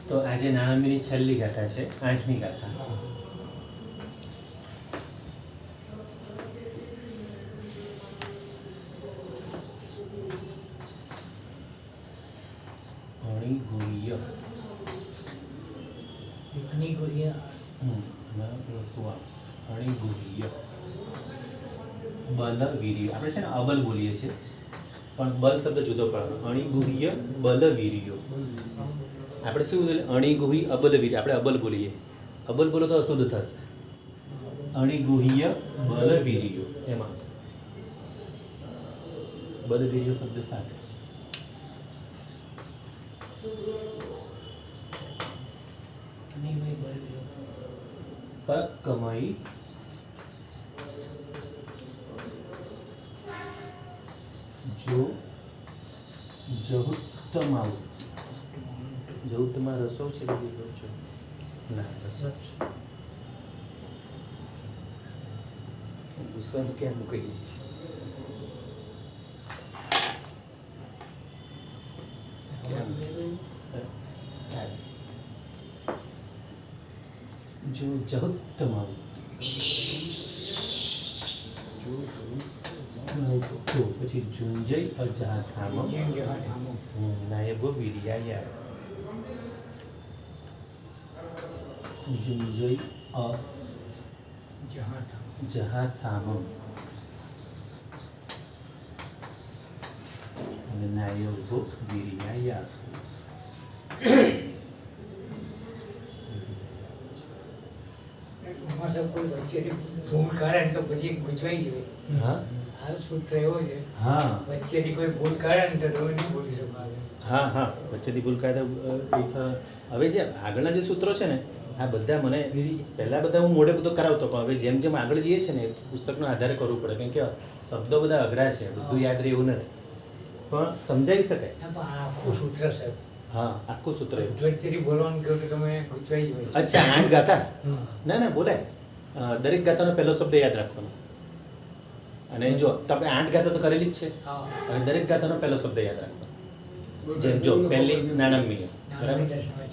તો આજે નાણામીની છેલ્લી ગાથા છે 8મી ગાથા. અણિગુહ્ય બલવીર્ય. આપણે છે ને અબલ બોલીએ છીએ પણ બલ શબ્દ જુદો પડે. અણિગુહ્ય બલવીર્યો. આપણે શું બોલીએ? અણિગુહી અબલવીર્ય. આપણે અબલ બોલીએ. અબલ બોલો તો અશુદ્ધ થશે. અણિગુહ્ય બલવીર્યો એમાં બલવીર્યો શબ્દ સાથે છે. કમાઈ જો જહુત્તમાઉ. જહુત્તમા રસો છે કે દીકરો છે? ના, રસો છે. ગુસ્સાનું ક્યાં મૂકી દઈએ જો જહુત્તમાઉ. પછી ઝુંજય અજાથામ નાયબ વીર્યાયા. ઝુંજય અજાથામ અને નાયબ વીર્યાયા. ભૂલ કરે ને તો પછી ગુજવાઈ જાય. હા હાલ સૂત્ર એવો છે, હા વચ્ચેથી કોઈ ભૂલ કરે ને તો નહીં બોલી શકાય. હા હા વચ્ચેથી ભૂલ કાયદો. હવે જે આગળના જે સૂત્રો છે ને આ બધા મને પહેલાં બધા હું મોઢે બધું કરાવતો, પણ હવે જેમ જેમ આગળ જઈએ છે ને પુસ્તકનો આધારે કરવું પડે, કેમ કે શબ્દો બધા અઘરા છે, બધું યાદ રહે એવું નથી, પણ સમજાવી શકાય. પણ આખું સૂત્ર સાહેબ, હા આખું સૂત્ર એવું. વચ્ચેથી બોલવાનું કહ્યું કે તમે ગુજવાઈ જાય. અચ્છા 8 ગાથા? ના ના બોલાય. દરેક ગાથાનો પહેલો શબ્દ યાદ રાખવાનો. અને જો તમે 8 ગાથા તો કરેલી જ છે, અને દરેક ગાથાનો પહેલો શબ્દ યાદ રાખવાનો. જેમ જો પહેલી નાણામીય, બરાબર?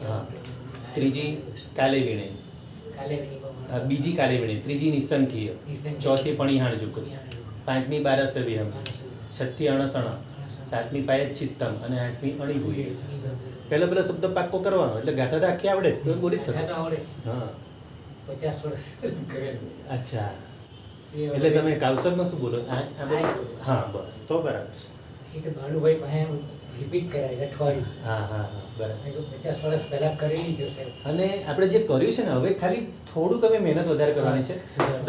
હા. ત્રીજી કાલે વીણે, બીજી કાલે વીણે, ત્રીજી નિસંખીય, ચોથી પણિહાણ જુક, 5મી બારસ વિહમ, 6ઠ્ઠી અણસણ, 7મી પાયે ચિત્તમ અને 8મી અણિગુહ્ય. પહેલો શબ્દ પાક્કો કરવાનો એટલે ગાથા તો આખી આવડે તો બોલી જ શકે. હા 50 વર્ષ કરેલું. અચ્છા, એટલે તમે કાવસરમાં શું બોલો? હા બસ તો બરાબર. પછી તો ભાનુભાઈ પાસે રિપીટ કરાય અઠવાડિયું. હા હા હા બરાબર. 50 વર્ષ પહેલા કરેલી છે સાહેબ. અને આપણે જે કર્યું છે ને હવે ખાલી થોડુંક હવે મહેનત વધારે કરવાની છે.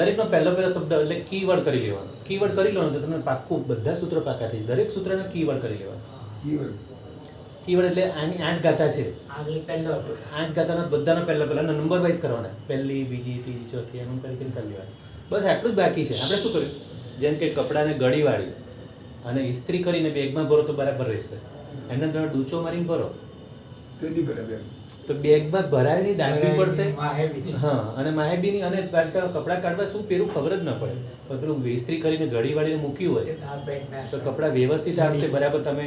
દરેકનો પહેલો શબ્દ એટલે કીવર્ડ કરી લેવાનો. કીવર્ડ કરી લો ને તો તમને પાક્કું બધા સૂત્રો પાકા થઈ. દરેક સૂત્રને કીવર્ડ કરી લેવાનું. કીવર્ડ એટલે આની 8 ગાથા છે. આગળ પહેલો હતો. 8 ગાથાનો બધાનો પહેલા નંબર વાઇઝ કરવાના. પહેલી, બીજી, ત્રીજી, ચોથી એમ કરીને કરી લેવાનું. બસ આટલું જ બાકી છે. આપણે શું કર્યું? જેમ કે કપડાને ગળી વાળી અને ઇસ્ત્રી કરીને બેગમાં ભરો તો બરાબર રહેશે. એમને તમે ડૂચો મારીને ભરો તો બેગમાં ભરાય નહીં, ડાબી પડશે. હા અને માહેબીની અને કપડાં કાઢવા શું પહેરું ખબર જ ન પડે. પણ પેલું ઇસ્ત્રી કરીને ગળી વાળીને મૂક્યું હોય તો કપડાં વ્યવસ્થિત આવશે બરાબર. તમે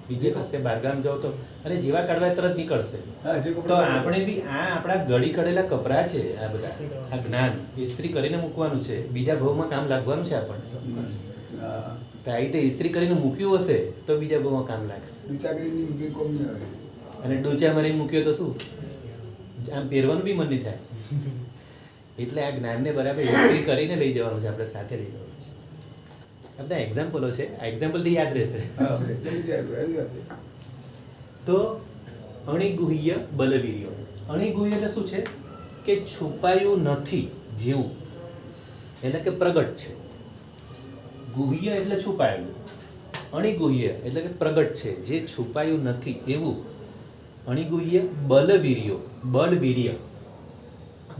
બીજે પાસે બહારગામ જાઓ તો અને જેવા કાઢવા તરત નીકળશે. તો આપણે બી આ આપણા ગળી કરેલા કપડાં છે, આ બધા આ જ્ઞાન ઇસ્ત્રી કરીને મૂકવાનું છે, બીજા ભાવમાં કામ લાગવાનું છે આપણને. તો આ રીતે ઇસ્ત્રી કરીને મૂક્યું હશે તો બીજા ભાવમાં કામ લાગશે. અને ડૂચા મારીને મૂક્યો તો શું આમ પહેરવાનું બી મન નહીં થાય. એટલે આ જ્ઞાનને બરાબર ઇસ્ત્રી કરીને લઈ જવાનું છે, આપણે સાથે લઈ જવાનું છે. આ બધા એક્ઝામ્પલો છે, આ એક્ઝામ્પલથી યાદ રહેશે. તો અણિગુહ્ય બલવીર્યો. અણિગુહ્ય એટલે શું છે કે છુપાયું નથી જેવું, એટલે કે પ્રગટ છે. ગુહ્ય એટલે છુપાયેલું, અણિગુહ્ય એટલે કે પ્રગટ છે, જે છુપાયું નથી એવું. અણિગુહ્ય બલવીર્યો. બલવીર્ય,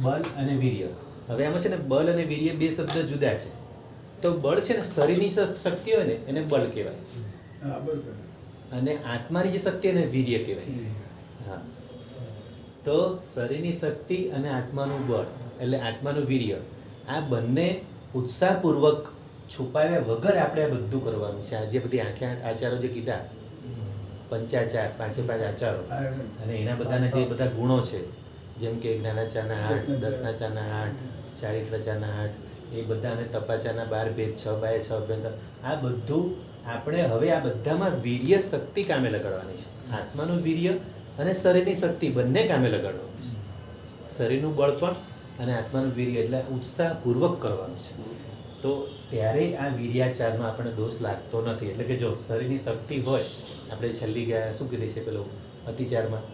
બલ અને વીર્ય. હવે આમાં છે ને બલ અને વીર્ય બે શબ્દ જુદા છે. તો બળ છે ને શરીરની શક્તિ હોય ને એને બળ કહેવાય, અને આત્માની જે શક્તિ એને વીર્ય કહેવાય. હા તો શરીરની શક્તિ અને આત્માનું બળ એટલે આત્માનું વીર્ય, આ બંને ઉત્સાહપૂર્વક છુપાવ્યા વગર આપણે આ બધું કરવાનું છે. આ જે બધી આંખે આચારો જે કીધા પંચાચાર, પાંચે પાંચ આચારો અને એના બધાના જે બધા ગુણો છે, જેમ કે જ્ઞાનાચારના 8, દસનાચારના 8, ચારિત્રાચારના 8, એ બધા અને તપાચારના 12 ભેદ, 6 બાય 6 અભ્યંતર, આ બધું આપણે હવે આ બધામાં વીર્ય શક્તિ કામે લગાડવાની છે. આત્માનું વીર્ય અને શરીરની શક્તિ બંને કામે લગાડવાનું છે. શરીરનું બળ પણ અને આત્માનું વીર્ય એટલે ઉત્સાહપૂર્વક કરવાનું છે. તો ત્યારે આ વીર્યાચારનો આપણને દોષ લાગતો નથી. એટલે કે જો શરીરની શક્તિ હોય, આપણે છેલ્લી ગયા શું કીધી છે પેલો અતિચારમાં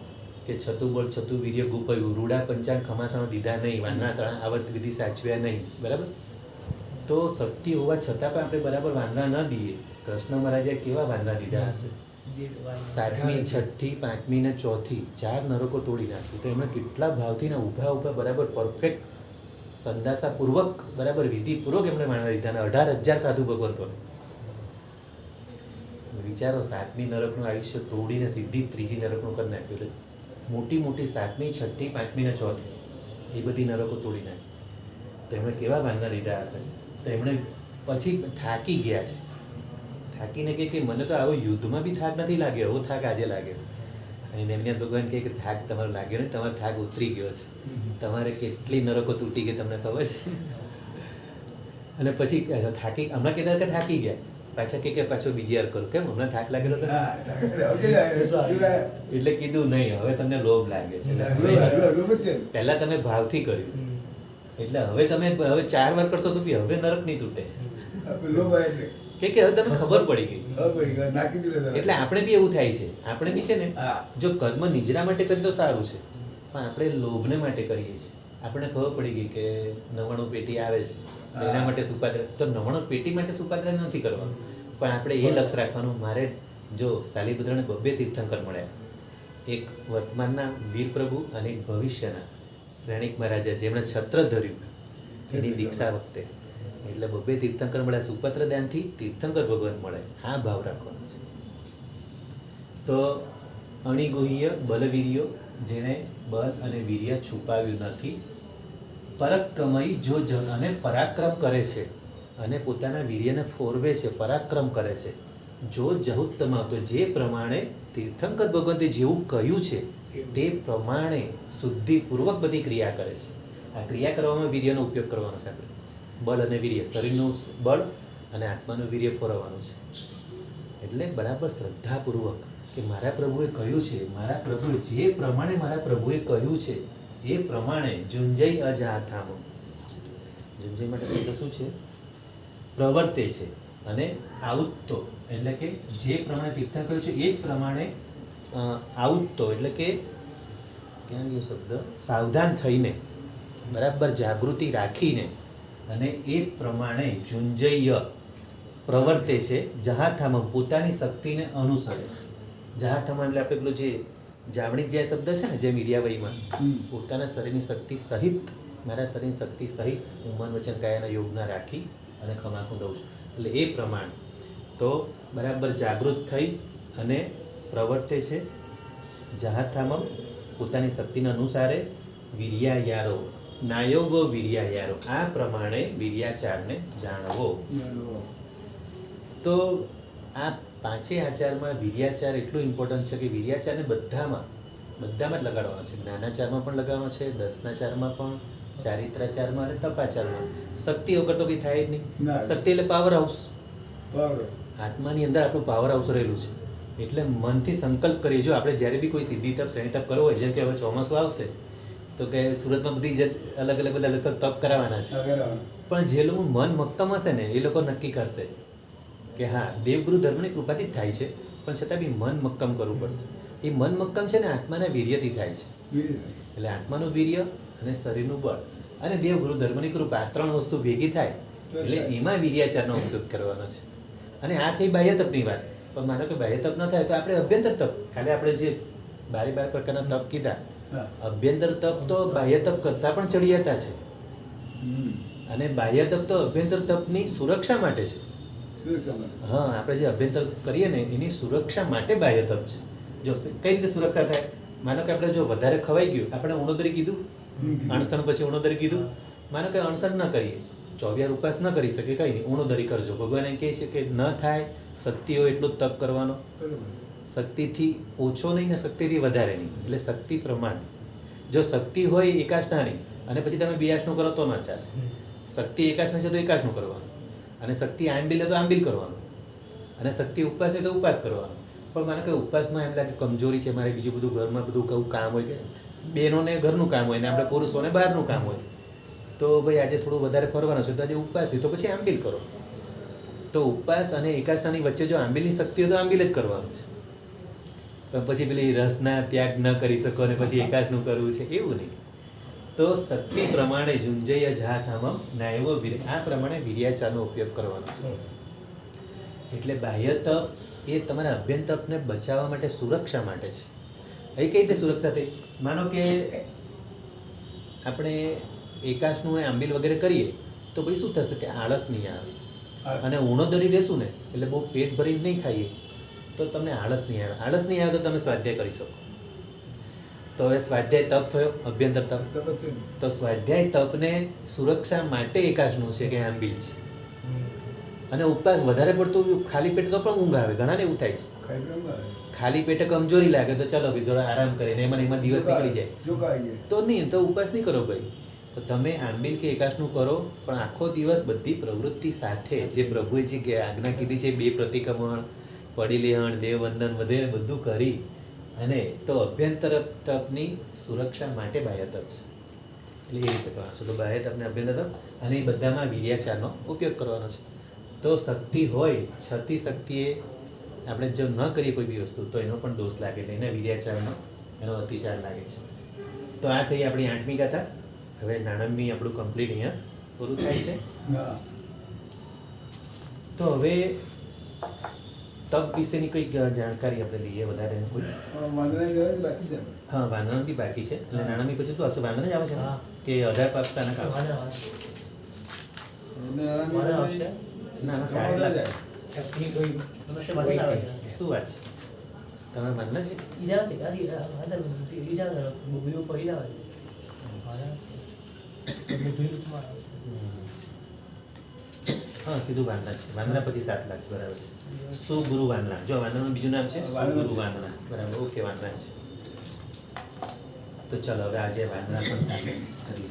કે છતું બળ છતું વીર્ય ગુપયું, રૂડા પંચાંગ ખમાસામાં દીધા નહીં, વાનના તળા આવર્ત વિધિ સાચવ્યા નહીં. બરાબર? તો શક્તિ હોવા છતાં પણ આપણે બરાબર વાંદરા ન દઈએ. કૃષ્ણ મહારાજે કેવા વાંદરા દીધા હશે? 7મી, 6ઠી, 5મી ને 4થી 4 નરકો તોડી નાખ્યું. તો એમણે કેટલા ભાવથી ને ઊભા બરાબર પરફેક્ટ સંદાસાપૂર્વક બરાબર વિધિપૂર્વક એમણે વાંદરા દીધા. અને 18,000 સાધુ ભગવંતોને વિચારો, 7મી નરકનું આયુષ્ય તોડીને સીધી 3જી નરકનું કરી નાખ્યું. એટલે મોટી 7મી, 6ઠી, 5મી ને 4થી એ બધી નરકો તોડી નાખી. તો એમણે કેવા વાંદરા દીધા હશે? તો એમણે પછી થાકી ગયા છે. થાકીને કે મને તો આવો યુદ્ધમાં બી થાક નથી લાગ્યો, એવો થાક આજે લાગ્યો. અને એમને ભગવાન કહે કે થાક તમારો લાગ્યો ને, તમારો થાક ઉતરી ગયો છે. તમારે કેટલી નરકો તૂટી ગઈ તમને ખબર છે? અને પછી થાકી હમણાં કીધા કે થાકી ગયા, પાછા કે પાછો બીજી વાર કરું. કેમ હમણાં થાક લાગેલો હતો? એટલે કીધું નહીં, હવે તમને લોભ લાગે છે. પહેલા તમે ભાવથી કર્યું, એટલે હવે તમે 4 વાર કરશો તો બી હવે નરક નહીં તૂટે. કે હવે તમને ખબર પડી ગઈ. એટલે આપણે બી એવું થાય છે. આપણે બી છે ને, જો કર્મ નિજરા માટે કરીએ તો સારું છે, પણ આપણે લોભને માટે કરીએ છીએ. આપણને ખબર પડી ગઈ કે 99 પેટી આવે છે, તો એના માટે સુપાત્ર, તો 99 પેટી માટે સુપાત્ર નથી કરવાનું, પણ આપણે એ લક્ષ્ય રાખવાનું. મારે જો સાલીપુત્રને 2 તીર્થંકર મળ્યા, એક વર્તમાનના વીર પ્રભુ અને એક ભવિષ્યના શ્રેણિક મહારાજા, જેમણે છત્ર ધર્યું એની દીક્ષા વખતે. એટલે 2 તીર્થંકર મળ્યા. સુપત્ર દાનથી તીર્થંકર ભગવાન મળે, આ ભાવ રાખવાનો છે. તો અણિગુહ્ય બલવીર્યો, જેણે બલ અને વીર્ય છુપાવ્યું નથી, પરાક્રમય જો અને પરાક્રમ કરે છે અને પોતાના વીર્યને ફોરવે છે, પરાક્રમ કરે છે. જો જહુત્તમ, તો જે પ્રમાણે તીર્થંકર ભગવંતે જેવું કહ્યું છે તે પ્રમાણે શુદ્ધિપૂર્વક બધી ક્રિયા કરે છે. આ ક્રિયા કરવામાં વીર્યનો ઉપયોગ કરવાનો છે. આપણે બળ અને વીર્ય, શરીરનું બળ અને આત્માનું વીર્ય ફોરવવાનું છે. એટલે બરાબર શ્રદ્ધાપૂર્વક કે મારા પ્રભુએ કહ્યું છે, મારા પ્રભુએ જે પ્રમાણે મારા પ્રભુએ કહ્યું છે એ પ્રમાણે જુંજય અજાથામ. જુંજય માટે શબ્દ શું છે? પ્રવર્તે છે. અને આઉત્તો એટલે કે જે પ્રમાણે તીર્થંકર કહ્યું છે એ જ પ્રમાણે આઉત્તો એટલે કે ક્યાં ગયો શબ્દ? સાવધાન થઈને, બરાબર જાગૃતિ રાખીને અને એ પ્રમાણે જુંજય પ્રવર્તે છે. જહાથામ, પોતાની શક્તિને અનુસરે. જહાથામ એટલે આપણે પેલું જે જાવણિક જે શબ્દ છે ને, જે મીડિયાવયમાં પોતાના શરીરની શક્તિ સહિત, મારા શરીરની શક્તિ સહિત હું મન વચન કાયાના યોગના રાખી અને ખમાસું દઉં છું. એટલે એ પ્રમાણે તો બરાબર જાગૃત થઈ અને પ્રવર્તે છે. જહાથામ, પોતાની શક્તિને અનુસારે. વીર્યાયારો, નાયોગો વીર્યાયારો, આ પ્રમાણે વીર્યાચારને જાણવો. તો આ 5 આચારમાં વીર્યાચાર એટલું ઇમ્પોર્ટન્ટ છે કે વીર્યાચારને બધામાં જ લગાડવાનો છે. જ્ઞાનાચારમાં પણ લગાવવાનો છે, દસનાચારમાં પણ, ચારિત્રાચારમાં અને તપાચારમાં. શક્તિ વગર તો કંઈ થાય જ નહીં. શક્તિ એટલે પાવર હાઉસ. આત્માની અંદર આપણું પાવર હાઉસ રહેલું છે. એટલે મનથી સંકલ્પ કરીએ. જો આપણે જ્યારે બી કોઈ સિદ્ધિ તપ, શ્રેણી તપ કરવો હોય, જેમ કે હવે ચોમાસું આવશે તો કે સુરતમાં બધી અલગ અલગ બધા લોકો તપ કરાવવાના છે. પણ જે લોકો મન મક્કમ હશે ને, એ લોકો નક્કી કરશે કે હા, દેવગુરુ ધર્મની કૃપાથી જ થાય છે, પણ છતાં બી મન મક્કમ કરવું પડશે. એ મન મક્કમ છે ને આત્માના વીર્યથી થાય છે. એટલે આત્માનું વીર્ય અને શરીરનું બળ અને દેવગુરુ ધર્મની કૃપા, 3 વસ્તુ ભેગી થાય એટલે એમાં વીર્યાચારનો ઉપયોગ કરવાનો છે. અને આ થઈ બાહ્ય તપની વાત. પણ માનો કે બાહ્ય તપ ન થાય તો આપણે અભ્યંતર તપ, ખાલી આપણે જે 12 પ્રકારના તપ કીધા, અભ્યંતર તપ તો બાહ્ય તપ કરતાં પણ ચડિયાતા છે. અને બાહ્ય તપ તો અભ્યંતર તપની સુરક્ષા માટે છે. હા, આપણે જે અભ્યંતર કરીએ ને એની સુરક્ષા માટે બાહ્ય તપ છે. જો કઈ રીતે સુરક્ષા થાય? માનો કે આપણે જો વધારે ખવાઈ ગયું, આપણે ઉણોદરી કીધું, અણસણ પછી ઉણોદરી કીધું. માનો કે અણસણ ન કરીએ, 24 ઉપવાસ ન કરી શકે, કઈ નહીં, ઉણોદરી કરજો. ભગવાન એમ કહે છે કે ન થાય, શક્તિ હોય એટલું જ તપ કરવાનો. શક્તિથી ઓછો નહીં ને શક્તિથી વધારે નહીં, એટલે શક્તિ પ્રમાણે. જો શક્તિ હોય એકાશનાની અને પછી તમે બિયાસનું કરો તો ના ચાલે. શક્તિ એકાશના છે તો એકાશનું કરવાનું, અને શક્તિ આંબિલ તો આંબિલ કરવાનું, અને શક્તિ ઉપવાસ છે તો ઉપવાસ કરવાનો. પણ માનો કે ઉપવાસમાં એમ લાગે કમજોરી છે મારે, બીજું બધું ઘરમાં બધું કયું કામ હોય, કે બહેનોને ઘરનું કામ હોય ને આપણે પુરુષોને બહારનું કામ હોય, તો ભાઈ આજે થોડું વધારે ફરવાનું છે તો આજે ઉપવાસ છે તો પછી આંબિલ કરો. તો ઉપવાસ અને એકાશનાની વચ્ચે જો આંબિલની શક્તિ હોય તો આંબિલ જ કરવાનું છે. પણ પછી પેલી રસના ત્યાગ ન કરી શકો અને પછી એકાશનું કરવું છે એવું નહીં. તો શક્તિ પ્રમાણે ઝુંજય જા થામમ નાયવો વીર, આ પ્રમાણે વીર્યાચારનો ઉપયોગ કરવાનો છે. એટલે બાહ્ય તપ એ તમારા અભ્યંતર તપને બચાવવા માટે, સુરક્ષા માટે છે. એ કઈ રીતે સુરક્ષા થઈ? માનો કે આપણે એકાશનું આંબિલ વગેરે કરીએ તો ભાઈ શું થશે કે આળસ નહીં આવે, અને ઊણો ધરી દેશું ને એટલે બહુ પેટ ભરીને નહીં ખાઈએ તો તમને આળસ નહીં આવે. આળસ નહીં આવે તો તમે સ્વાધ્યાય કરી શકો. તો હવે સ્વાધ્યાય તપ થયો, અભ્યંતર તપ. તો સ્વાધ્યાય તપને સુરક્ષા માટે એકાશનું છે કે આંબિલ છે. અને ઉપવાસ વધારે પડતું ખાલી પેટે તો પણ ઊંઘ આવે, ઘણાને એવું થાય છે. ખાલી પેટે કમજોરી લાગે તો ચલો ભાઈ થોડા આરામ કરીને એમાં દિવસ નીકળી જાય તો નહીં, તો ઉપવાસ નહીં કરો ભાઈ. તો તમે આંબિલ કે એકાશનું કરો, પણ આખો દિવસ બધી પ્રવૃત્તિ સાથે જે પ્રભુએ જે આજ્ઞા કીધી છે, 2 પ્રતિક્રમણ, પડીલેહણ, દેવવંદન વગેરે બધું કરી અને તો અભ્યંતર તપની સુરક્ષા માટે બાહ્ય તપ છે. એટલે એ રીતે કરવાનું છે. તો બાહ્ય તપને અભ્યંતર તપ, અને એ બધામાં વીર્યાચારનો ઉપયોગ કરવાનો છે. તો શક્તિ હોય છતી શક્તિએ આપણે જો ન કરીએ કોઈ બી વસ્તુ તો એનો પણ દોષ લાગે, એટલે એને વીર્યાચારનો એનો અતિચાર લાગે છે. તો આ થઈ આપણી 8મી કથા. હવે નાણંદમી આપણું કમ્પ્લીટ અહીંયા પૂરું થાય છે. તો હવે તપ વિશેની કોઈ જાણકારી આપણે લઈએ વધારે કોઈ? હા, વાંદના બી બાકી છે. એટલે નાણંદમી પછી શું આવશે? વાંદના જ આવે છે ને? કે 18 પાકતાના કામ? ના ના, 7 લાખ. શું વાત છે? તમે વાંદના છે? હા, સીધું વાંદના છે. વાંદના પછી 7 લાખ છે, બરાબર છે. સુગુરુ વાંદના. જો વાંદનાનું બીજું નામ છે સુગુરુ વાંદના, બરાબર. ઓકે, વાંદના છે. તો ચલો હવે આજે વાંદના પણ ચાલુ કરી.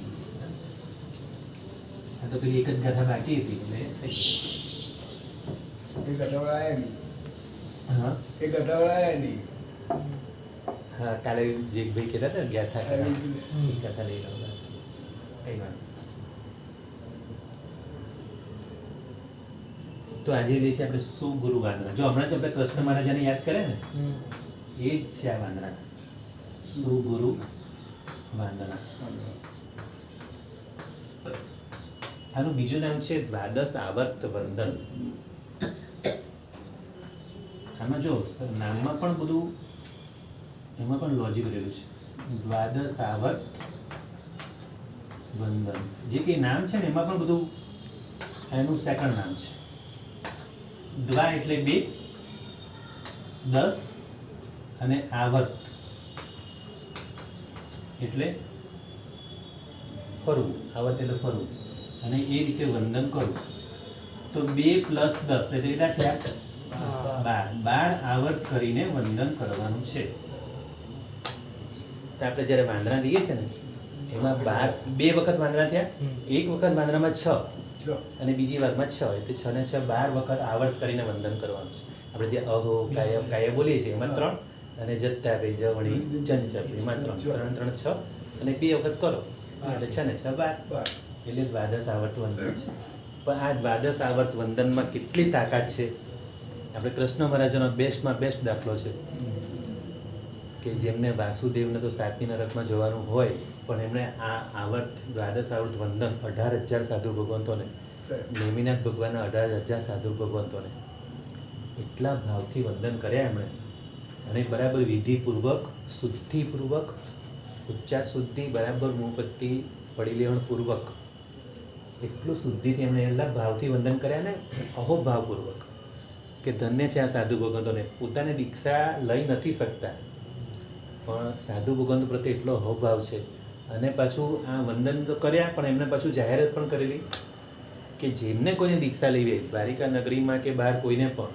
આ તો પેલી એક જ ગાથા બાકી હતી એટલે હા, કાલે જે ભાઈ કહેતા હતા ગાથા ગાથા લઈ લો, કઈ વાત. તો આજે જે છે આપણે સુગુરુ વાંદના. જો હમણાં જ આપણે કૃષ્ણ મહારાજાને યાદ કરે ને, એ જ છે આ વાંદના, સુગુરુ વાંદના. આનું બીજું નામ છે દ્વાદશ આવર્ત વંદન. આમાં જો નામમાં પણ બધું, એમાં પણ લોજિક રહેલું છે. દ્વાદશ આવર્ત વંદન જે કંઈ નામ છે ને એમાં પણ બધું એનું સેકન્ડ નામ છે. દ્વા એટલે 2, 10 અને આવર્ત એટલે ફરવું. આવર્ત એટલે ફરવું, અને એ રીતે વંદન કરવું. તો 2 + 10 એટલે કેટલા થયા? 12 આવર્ત કરીને વંદન કરવાનું છે. તો આપણે જ્યારે વાંદરા લઈએ છીએ ને એમાં 2 વખત વાંદરા થયા, એક વખત વાંદરામાં 6 અને બીજી વારમાં 6, એટલે 6 ને 6 12 વખત આવર્ત કરીને વંદન કરવાનું છે. આપણે જે અહો કાયમ કાય બોલીએ છીએ એમાં 3, અને જત્તા બે જવણી ચંચલ એમાં 3 3 6, અને 2 વખત કરો એટલે 6 ને 6 12, એટલે દ્વાદશ આવર્ત વંદન છે. પણ આ દ્વાદશ આવર્ત વંદનમાં કેટલી તાકાત છે! આપણે કૃષ્ણ મહારાજનો બેસ્ટમાં બેસ્ટ દાખલો છે કે જેમને વાસુદેવને તો 7મી નરકમાં જવાનું હોય, પણ એમણે આ આવર્ત દ્વાદશ આવર્ત વંદન 18,000 સાધુ ભગવંતોને, નેમિનાથ ભગવાનના 18,000 સાધુ ભગવંતોને એટલા ભાવથી વંદન કર્યા એમણે. અને બરાબર વિધિપૂર્વક, શુદ્ધિપૂર્વક, ઉચ્ચાર શુદ્ધિ બરાબર, મુપત્તિ પડીલેહણ પૂર્વક, એટલું શુદ્ધિથી એમણે એટલા ભાવથી વંદન કર્યા ને, અહોભાવપૂર્વક, કે ધન્ય છે આ સાધુ ભગવંતોને. પોતાને દીક્ષા લઈ નથી શકતા પણ સાધુ ભગવંતો પ્રત્યે એટલો અહોભાવ છે. અને પાછું આ વંદન તો કર્યા, પણ એમને પાછું જાહેરાત પણ કરેલી કે જેમને કોઈને દીક્ષા લેવી હોય દ્વારિકા નગરીમાં કે બહાર કોઈને પણ,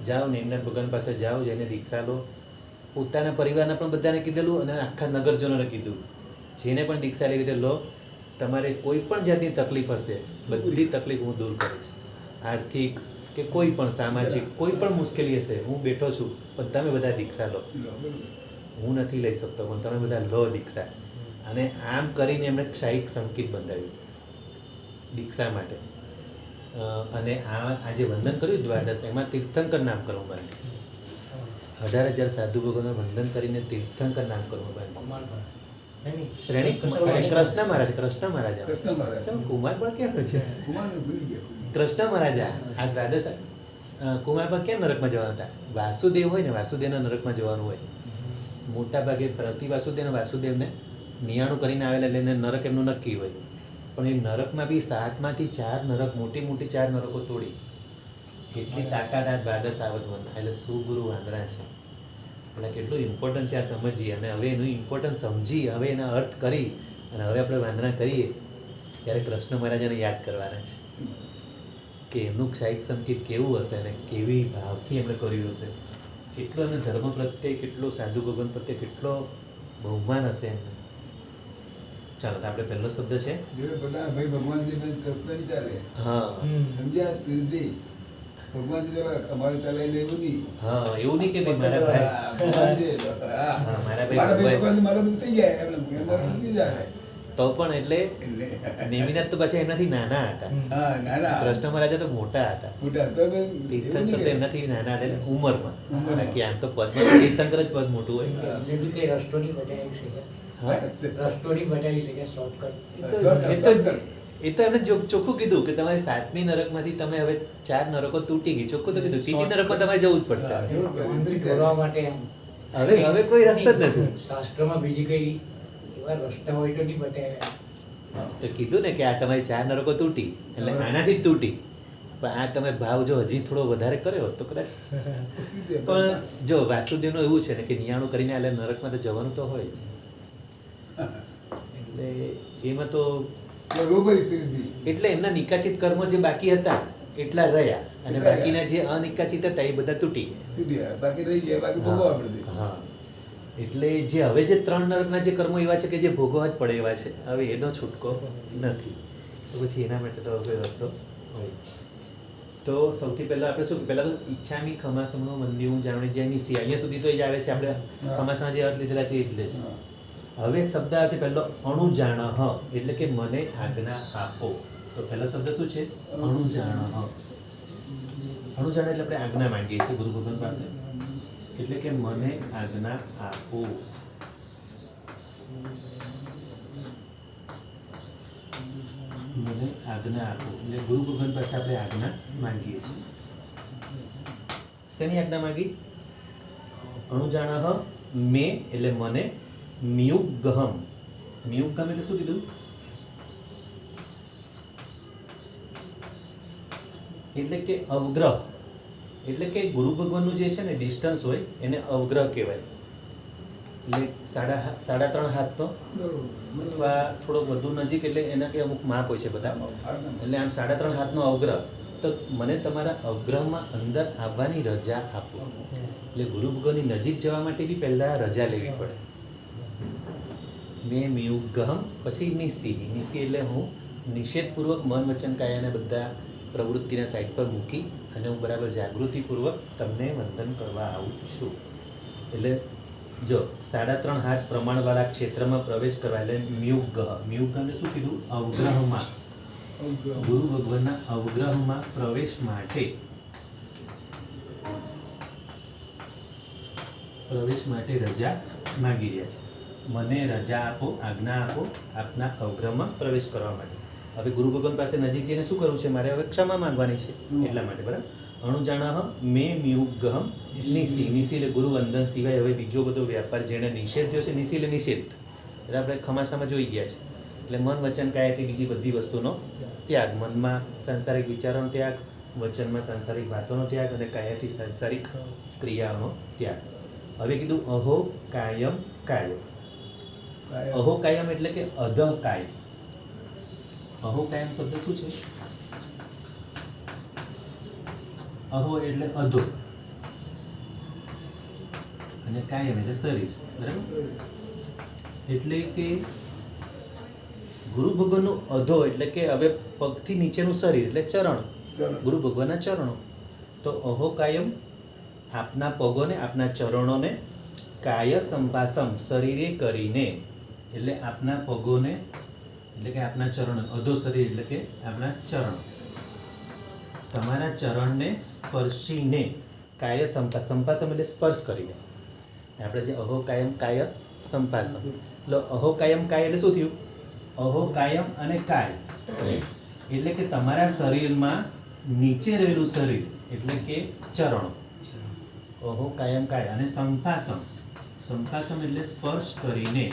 જાઓ નેમનાથ ભગવાન પાસે જાઓ, જઈને દીક્ષા લો. પોતાના પરિવારના પણ બધાને કીધેલું અને આખા નગરજનોને કીધું, જેને પણ દીક્ષા લેવી તે લો. તમારે કોઈ પણ જાતની તકલીફ હશે, બધી તકલીફ હું દૂર કરીશ. આર્થિક કે કોઈ પણ સામાજિક કોઈ પણ મુશ્કેલી હશે, હું બેઠો છું, પણ તમે બધા દીક્ષા લો. હું નથી લઈ શકતો, પણ તમે બધા લો દીક્ષા. અને આમ કરીને એમણે શાહીક સંકેત બંધાવ્યું દીક્ષા માટે. અને આજે વંદન કર્યું દ્વાદશ, એમાં તીર્થંકર નામ કરવું બાંધ્યું. 18,000 સાધુ ભગવાનનું વંદન કરીને તીર્થંકર નામ કરવું બાંધ્યું. શ્રેણી કૃષ્ણ મહારાજ કુમાર પણ ક્યાં છે? કૃષ્ણ મહારાજા આ દ્વાદશ કુમાર પણ ક્યાં નરકમાં જવાના હતા? વાસુદેવ હોય ને, વાસુદેવના નરકમાં જવાનું હોય. મોટા ભાગે પ્રતિ વાસુદેવને 99 કરીને આવેલા, એટલે એને નરક એમનું નક્કી હોય. પણ એ નરકમાં બી 7માંથી 4 નરક, મોટી 4 નરકો તોડી. એટલી તાકાત આ દ્વાદશ આવત એટલે સુગુરુ વાંદરા છે. એટલે કેટલું ઇમ્પોર્ટન્ટ છે આ સમજીએ. અને હવે એનું ઇમ્પોર્ટન્સ સમજી, હવે એના અર્થ કરી અને હવે આપણે વાંદરા કરીએ ત્યારે કૃષ્ણ મહારાજાને યાદ કરવાના છે કે એમનું શાહીક સંકેત કેવું હશે અને કેવી ભાવથી એમણે કર્યું હશે. કેટલો એમને ધર્મ પ્રત્યે, કેટલો સાધુ ભગવાન પ્રત્યે કેટલો બહુમાન હશે એમને. ચાલો તો આપણે પહેલો શબ્દ છે હા. હા, એવું નહીં કે ભાઈ મારા ભાઈ તો પણ એટલે નેમિનાથ તો પાછા એમનાથી નાના હતા. કૃષ્ણ મહારાજા તો મોટા હતા. તીર્થંકર તો એમનાથી નાના હતા એટલે ઉંમરમાં. બાકી આમ તો પદમાં તીર્થંકર જ પદ મોટું હોય. રસ્તો નહીં બતાવી શકે શોર્ટકટ. એ તો એમણે ચોખ્ખું કીધું કે તમારી 7મી નરકમાંથી તમે હવે 4 નરકો તૂટી ગઈ. ચોખ્ખું તો કીધું 3જી નરકમાં તમારે જવું જ પડશે. કરવા માટે એમ હવે કોઈ રસ્તો જ નથી. શાસ્ત્રમાં બીજી કઈ એવા રસ્તા હોય તો નહીં બતાવ્યા. તો કીધું ને કે આ તમારી 4 નરકો તૂટી, એટલે આનાથી જ તૂટી. પણ આ તમે ભાવ જો હજી થોડો વધારે કર્યો તો કદાચ. પણ જો વાસુદેવનું એવું છે ને કે 99 કરીને એટલે નરકમાં તો જવાનું તો હોય જ. એટલે એમાં તો એટલે એમના નિકાચિત કર્મો જે બાકી હતા એટલા રહ્યા, અને બાકીના જે અનિકાચિત હતા એ બધા તૂટી ગયા. હા, એટલે જે હવે જે 3 નરકના જે કર્મો એવા છે કે જે ભોગવવા જ પડે એવા છે, હવે એનો છૂટકો નથી. તો પછી એના માટે તો કોઈ રસ્તો હોય. તો સૌથી પહેલા આપણે શું, પહેલા તો ઈચ્છામી ખમાસમનો મંદિર હું જાણવી જે નિસી, અહીંયા સુધી તો એ જ આવે છે. આપણે ખમાસમાં જે અર્થ લીધેલા છે એટલે જ. હવે શબ્દ આવશે પહેલો અણુજાણ, એટલે કે મને આજ્ઞા આપો. તો પહેલો શબ્દ શું છે? અણુજાણ. અણુજાણ એટલે આપણે આજ્ઞા માંગીએ છીએ ગુરુ ભગવાન પાસે, એટલે કે મને આજ્ઞા આપો. મને આજ્ઞા આપો એટલે ગુરુ ભગવાન પાસે આપણે આજ્ઞા માંગીએ છીએ. શેની આજ્ઞા માંગી? અણુજાણ મે એટલે મને, મ્યુગહમ. મ્યુગહમ એટલે શું કીધું? એટલે કે અવગ્રહ. એટલે કે ગુરુ ભગવાનનું જે છે ને ડિસ્ટન્સ હોય એને અવગ્રહ કહેવાય. એટલે 3.5 હાથનો અથવા થોડો વધુ નજીક, એટલે એના કે અમુક માપ હોય છે બધા. એટલે આમ 3.5 હાથનો અવગ્રહ. તો મને તમારા અવગ્રહમાં અંદર આવવાની રજા આપો. એટલે ગુરુ ભગવાનની નજીક જવા માટે બી પહેલા રજા લેવી પડે. મેં મ્યુગહમ, પછી નિસી. નિસી એટલે હું નિષેધપૂર્વક મન વચન કાયાને બધા પ્રવૃત્તિના સાઈડ પર મૂકી અને હું બરાબર જાગૃતિપૂર્વક તમને વંદન કરવા આવું છું. એટલે જો 3.5 હાથ પ્રમાણવાળા ક્ષેત્રમાં પ્રવેશ કરવા એટલે મ્યુગહ. મ્યુગહ એટલે શું કીધું? અવગ્રહમાં. ગુરુ ભગવાનના અવગ્રહમાં પ્રવેશ માટે રજા માંગી રહ્યા છે. મને રજા આપો, આજ્ઞા આપો આપના અવગ્રહમાં પ્રવેશ કરવા માટે. હવે ગુરુ ભગવાન પાસે નજીક જઈને શું કરવું છે? મારે હવે ક્ષમા માંગવાની છે. એટલા માટે બરાબર. અણુજાણ મે મ્યુગહમ નિસી. નિસી એટલે ગુરુ વંદન સિવાય હવે બીજો બધો વ્યાપાર જેને નિષેધ્યો છે. નિસી એટલે નિષેધ, એટલે આપણે ખમાસનામાં જોઈ ગયા છે. એટલે મન વચન કાયાથી બીજી બધી વસ્તુનો ત્યાગ. મનમાં સાંસારિક વિચારોનો ત્યાગ, વચનમાં સાંસારિક વાતોનો ત્યાગ અને કાયાથી સાંસારિક ક્રિયાઓનો ત્યાગ. હવે કીધું અહો કાયમ કાય. અહો કાયમ એટલે કે અધ કાય. અહો કાયમ શબ્દ શું છે? અહો એટલે અધો અને કાયમ એટલે શરીર, બરાબર. એટલે કે ગુરુ ભગવાનનું અધો એટલે કે હવે પગથી નીચેનું શરીર એટલે ચરણ, ગુરુ ભગવાનના ચરણો. તો અહો કાયમ આપના પગોને આપના ચરણોને કાય સંપાસમ શરીરે કરીને, એટલે આપના પગોને એટલે કે આપના ચરણો, અધો શરીર એટલે કે આપના ચરણ, તમારા ચરણને સ્પર્શીને કાય સંપાસ, સંપાસમ એટલે સ્પર્શ કરીને. આપણે જે અહો કાયમ કાય સંપાસમ, એટલે અહો કાયમ કાય એટલે શું થયું? અહો કાયમ અને કાય એટલે કે તમારા શરીરમાં નીચે રહેલું શરીર એટલે કે ચરણો, અહો કાયમ કાય. અને સંપાસમ, સંપાસમ એટલે સ્પર્શ કરીને,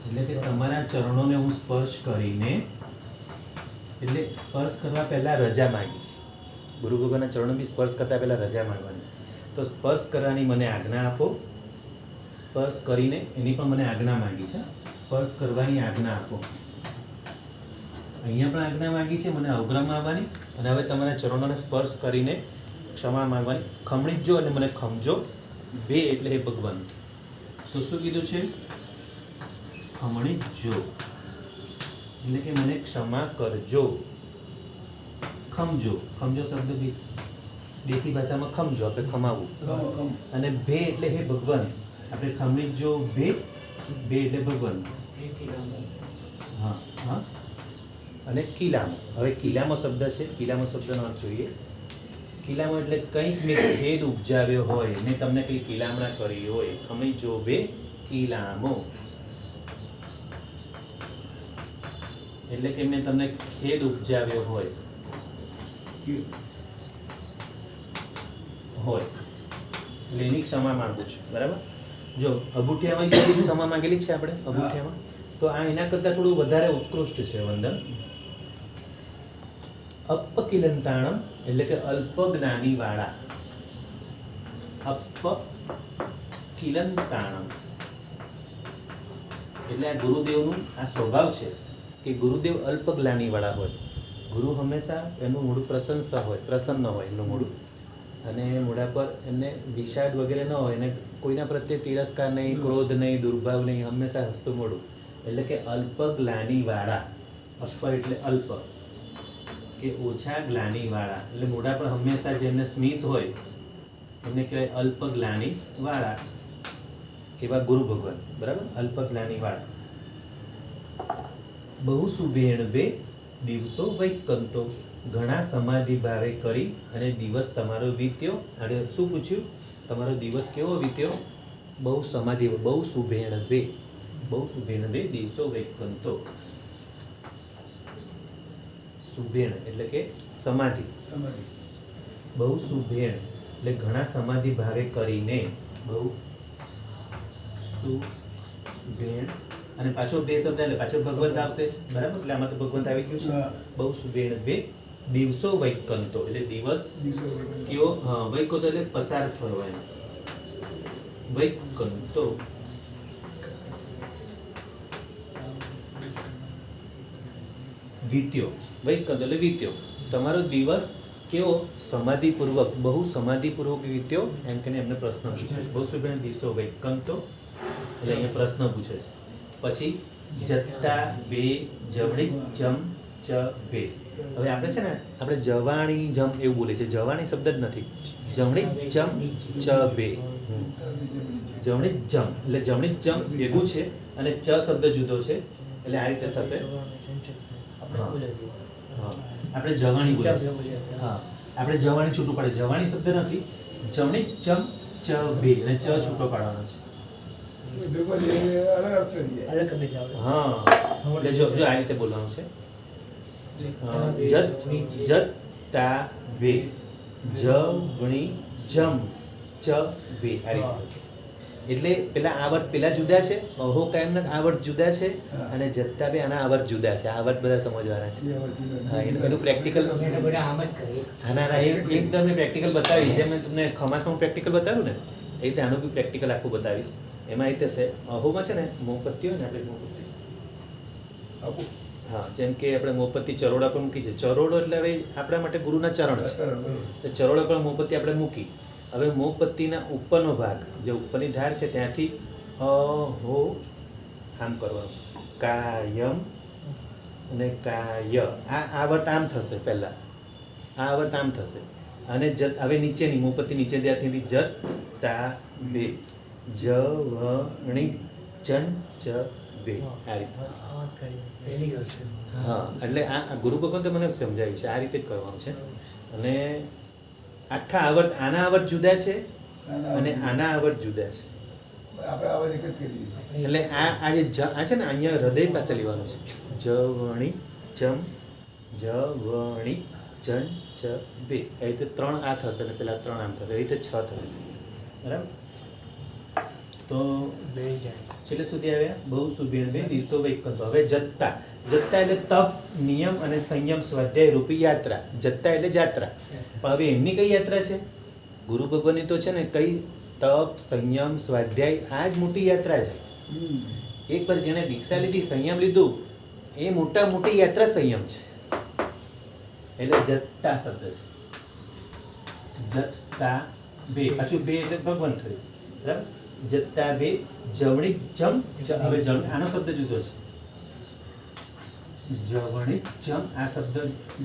એટલે કે તમારા ચરણોને હું સ્પર્શ કરીને, એટલે સ્પર્શ કરવા પહેલા રજા માંગી છે. ગુરુ ભગવાનના ચરણો બી સ્પર્શ કરતા પહેલા રજા માંગવાની છે. તો સ્પર્શ કરવાની મને આજ્ઞા આપો, સ્પર્શ કરીને એની પણ મને આજ્ઞા માંગી છે. સ્પર્શ કરવાની આજ્ઞા આપો, અહીંયા પણ આજ્ઞા માંગી છે મને અવગ્રહમાં આવવાની, અને હવે તમારા ચરણોને સ્પર્શ કરીને ક્ષમા માંગવાની. ખમણી જો અને મને ખમજો, બે એટલે હે ભગવાન. તો શું કીધું છે? ખમણી જો એટલે કે મને ક્ષમા કરજો, ખમજો, ખમજો શબ્દ બી દેશી ભાષામાં ખમજો, આપણે ખમાવવું. અને ભે એટલે હે ભગવાન, આપણે ખમણી જો ભે, બે એટલે ભગવાન. હા હા. અને કિલામો, હવે કિલામો શબ્દ છે, કિલામો શબ્દનો અર્થ જોઈએ. કિલામો એટલે કંઈક મેં ખેદ ઉપજાવ્યો હોય, મેં તમને કંઈ કિલામણા કરી હોય. ખમણી જો બે કિલામો એટલે કે મેં તમને ખેદ ઉપજાવ્યો હોય એટલે એની ક્ષમા માંગુ છું, બરાબર. જો અબુઠિયામાં ક્ષમા માંગેલી છે આપણે અબુઠિયામાં, તો આ એના કરતાં થોડું વધારે ઉત્કૃષ્ટ છે વંદન. અપકિલંતાણમ એટલે કે અલ્પ જ્ઞાની વાળા, અપકિલંતાણમ એટલે આ ગુરુદેવનું આ સ્વભાવ છે કે ગુરુદેવ અલ્પ જ્ઞાની વાળા હોય. ગુરુ હંમેશા એનું મૂળ પ્રશંસા હોય, પ્રસન્ન હોય એમનું મૂળું, અને મોઢા પર એમને વિષાદ વગેરે ન હોય, અને કોઈના પ્રત્યે તિરસ્કાર નહીં, ક્રોધ નહીં, દુર્ભાવ નહીં, હંમેશા હસતું મોઢું એટલે કે અલ્પ ગ્લાની વાળા. અલ્પ એટલે અલ્પ કે ઓછા ગ્લાની વાળા, એટલે મોઢા પર હંમેશા જેમને સ્મિત હોય એમને કહેવાય અલ્પ ગ્લાની વાળા. કેવા ગુરુ ભગવાન, બરાબર. અલ્પ ગ્લાની વાળા. બહુ સુભેણ બે દિવસો વૈકંતો, ઘણા સમાધિ ભાવે કરી અને દિવસ તમારો વીત્યો. અને શું પૂછ્યું? તમારો દિવસ કેવો વીત્યો? બહુ સમાધિ, બહુ સુભેણ બે, બહુ સુભેણ બે દિવસો વૈકંતો. સુભેણ એટલે કે સમાધિ, બહુ સુભેણ એટલે ઘણા સમાધિ ભાવે કરીને, બહુ સુભેણ. અને પાછો બે શબ્દ એટલે પાછો ભગવંત આવશે, બરાબર. એટલે આમાં તો ભગવંત આવી ગયું છે. બહુ સુભેણ બે દિવસો વૈકંતો એટલે દિવસ કેવો? હા, વૈકંતો એટલે પસાર થવાનો. વૈકંતો વીત્યો, વૈકંતો એટલે વીત્યો. તમારો દિવસ કેવો? સમાધિપૂર્વક, બહુ સમાધિપૂર્વક વીત્યો, એમ કે એમને પ્રશ્ન પૂછે. બહુ સુભેણ દિવસો વૈકંતો એટલે અહીંયા પ્રશ્ન પૂછે છે. પછી જત્તા બે જવણી જમ ચ બે. હવે આપણે છે ને, આપણે જવાણી જમ એવું બોલે છે, જવાણી શબ્દ જ નથી, જમણી જમ ચ બે. જમણી જમ એટલે જમણી જમ ભેગું છે અને ચ શબ્દ જુદો છે, એટલે આ રીતે થશે. હા, આપણે જવાણી બોલે, હા આપણે જવાણી છૂટું પડે, જવાણી શબ્દ નથી, જમણી જમ ચ બે અને ચ છૂટો પાડવાનો છે. હા, એટલે જો આ રીતે બોલવાનું છે. જત્તા વે જવણી જમ ચ વે, આ રીતે થશે. એટલે પેલા આવર્ત પેલા જુદા છે, અહો કાયમના આવર્ત જુદા છે, અને જત્તા બે આના આવર્ત જુદા છે. આવર્ત બધા સમજવાના છે. હા, એનું પ્રેક્ટિકલ હા એક તમને પ્રેક્ટિકલ બતાવીશ, જેમ મેં તમને ખમાસમાં પ્રેક્ટિકલ બતાવ્યું ને, એ રીતે આનું બી પ્રેક્ટિકલ આખું બતાવીશ. એમાં એ રીતે છે, અહોમાં છે ને મોમપત્તી હોય ને, આપણે મોમપત્તી હા, જેમ કે આપણે મોમપત્તી ચરોડા પર મૂકી છે. ચરોડો એટલે હવે આપણા માટે ગુરુના ચરણ છે, ચરોડા પર મોમપત્તી આપણે મૂકી, હવે મોમબત્તીના ઉપરનો ભાગ જે ઉપરની ધાર છે ત્યાંથી હો આમ કરવાનું છે કાયમ અને કાય આ આવર્ત આમ થશે પહેલાં આ આવર્ત આમ થશે અને જત હવે નીચેની મોમબત્તી નીચે ત્યાંથી જત તા બે જવણી ચન ચ બે આ રીતે પહેલી વસ્તુ હા એટલે આ ગુરુ ભગવાન તો મને સમજાવ્યું છે આ રીતે જ કરવાનું છે અને આખા આવર્ત આના આવર્ત જુદા છે અને આના આવર્ત જુદા છે આપણે આવા એક જ કરીએ. એટલે આ જે આ છે ને અહીંયા હૃદય પાસે લેવાનું છે જવણી ચમ જવણી ચન ચ બે એ રીતે 3 આ થશે અને પેલા 3 આમ થશે એ રીતે 6 થશે બરાબર તો બે જાય છેલ્લે સુધી આવ્યા બહુ સુભી બે દિવસો વૈકંતો હવે જત્તા જત્તા એટલે તપ નિયમ અને સંયમ સ્વાધ્યાય રૂપી યાત્રા જત્તા એટલે જાત્રા પણ હવે એમની કઈ યાત્રા છે ગુરુ ભગવાનની તો છે ને કઈ તપ સંયમ સ્વાધ્યાય આ જ મોટી યાત્રા છે એક પર જેણે દીક્ષા લીધી સંયમ લીધું એ મોટા મોટી યાત્રા સંયમ છે એટલે જત્તા શબ્દ છે જત્તા બે પાછું બે એટલે ભગવાન થયું બરાબર જત્તા બે જવણી જમ હવે આનો શબ્દ જુદો છે જવણી જમ આ શબ્દ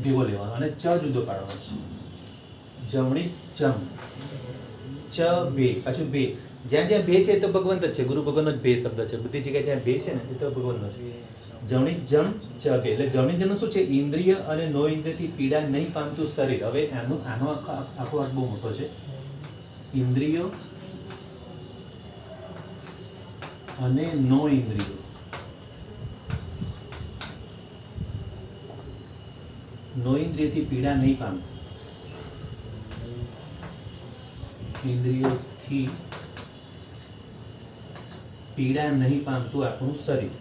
ભેગો લેવાનો અને ચ જુદો પાડવાનો છે જવણી જમ ચ બે પાછું બે જ્યાં જ્યાં બે છે એ તો ભગવંત જ છે ગુરુ ભગવાનનો જ બે શબ્દ છે બધી જગ્યાએ જ્યાં બે છે ને એ તો ભગવાનનો છે જવણી જમ ચ બે એટલે જવણી જમનું શું છે ઇન્દ્રિય અને નો ઇન્દ્રિયથી પીડા નહીં પામતું શરીર હવે આનો આખો અર્થ બહુ મોટો છે ઇન્દ્રિયો અને નો ઇન્દ્રિયો નો ઇન્દ્રિયથી પીડા નહીં પામતું ઇન્દ્રિયોથી પીડા નહીં પામતું આપણું શરીર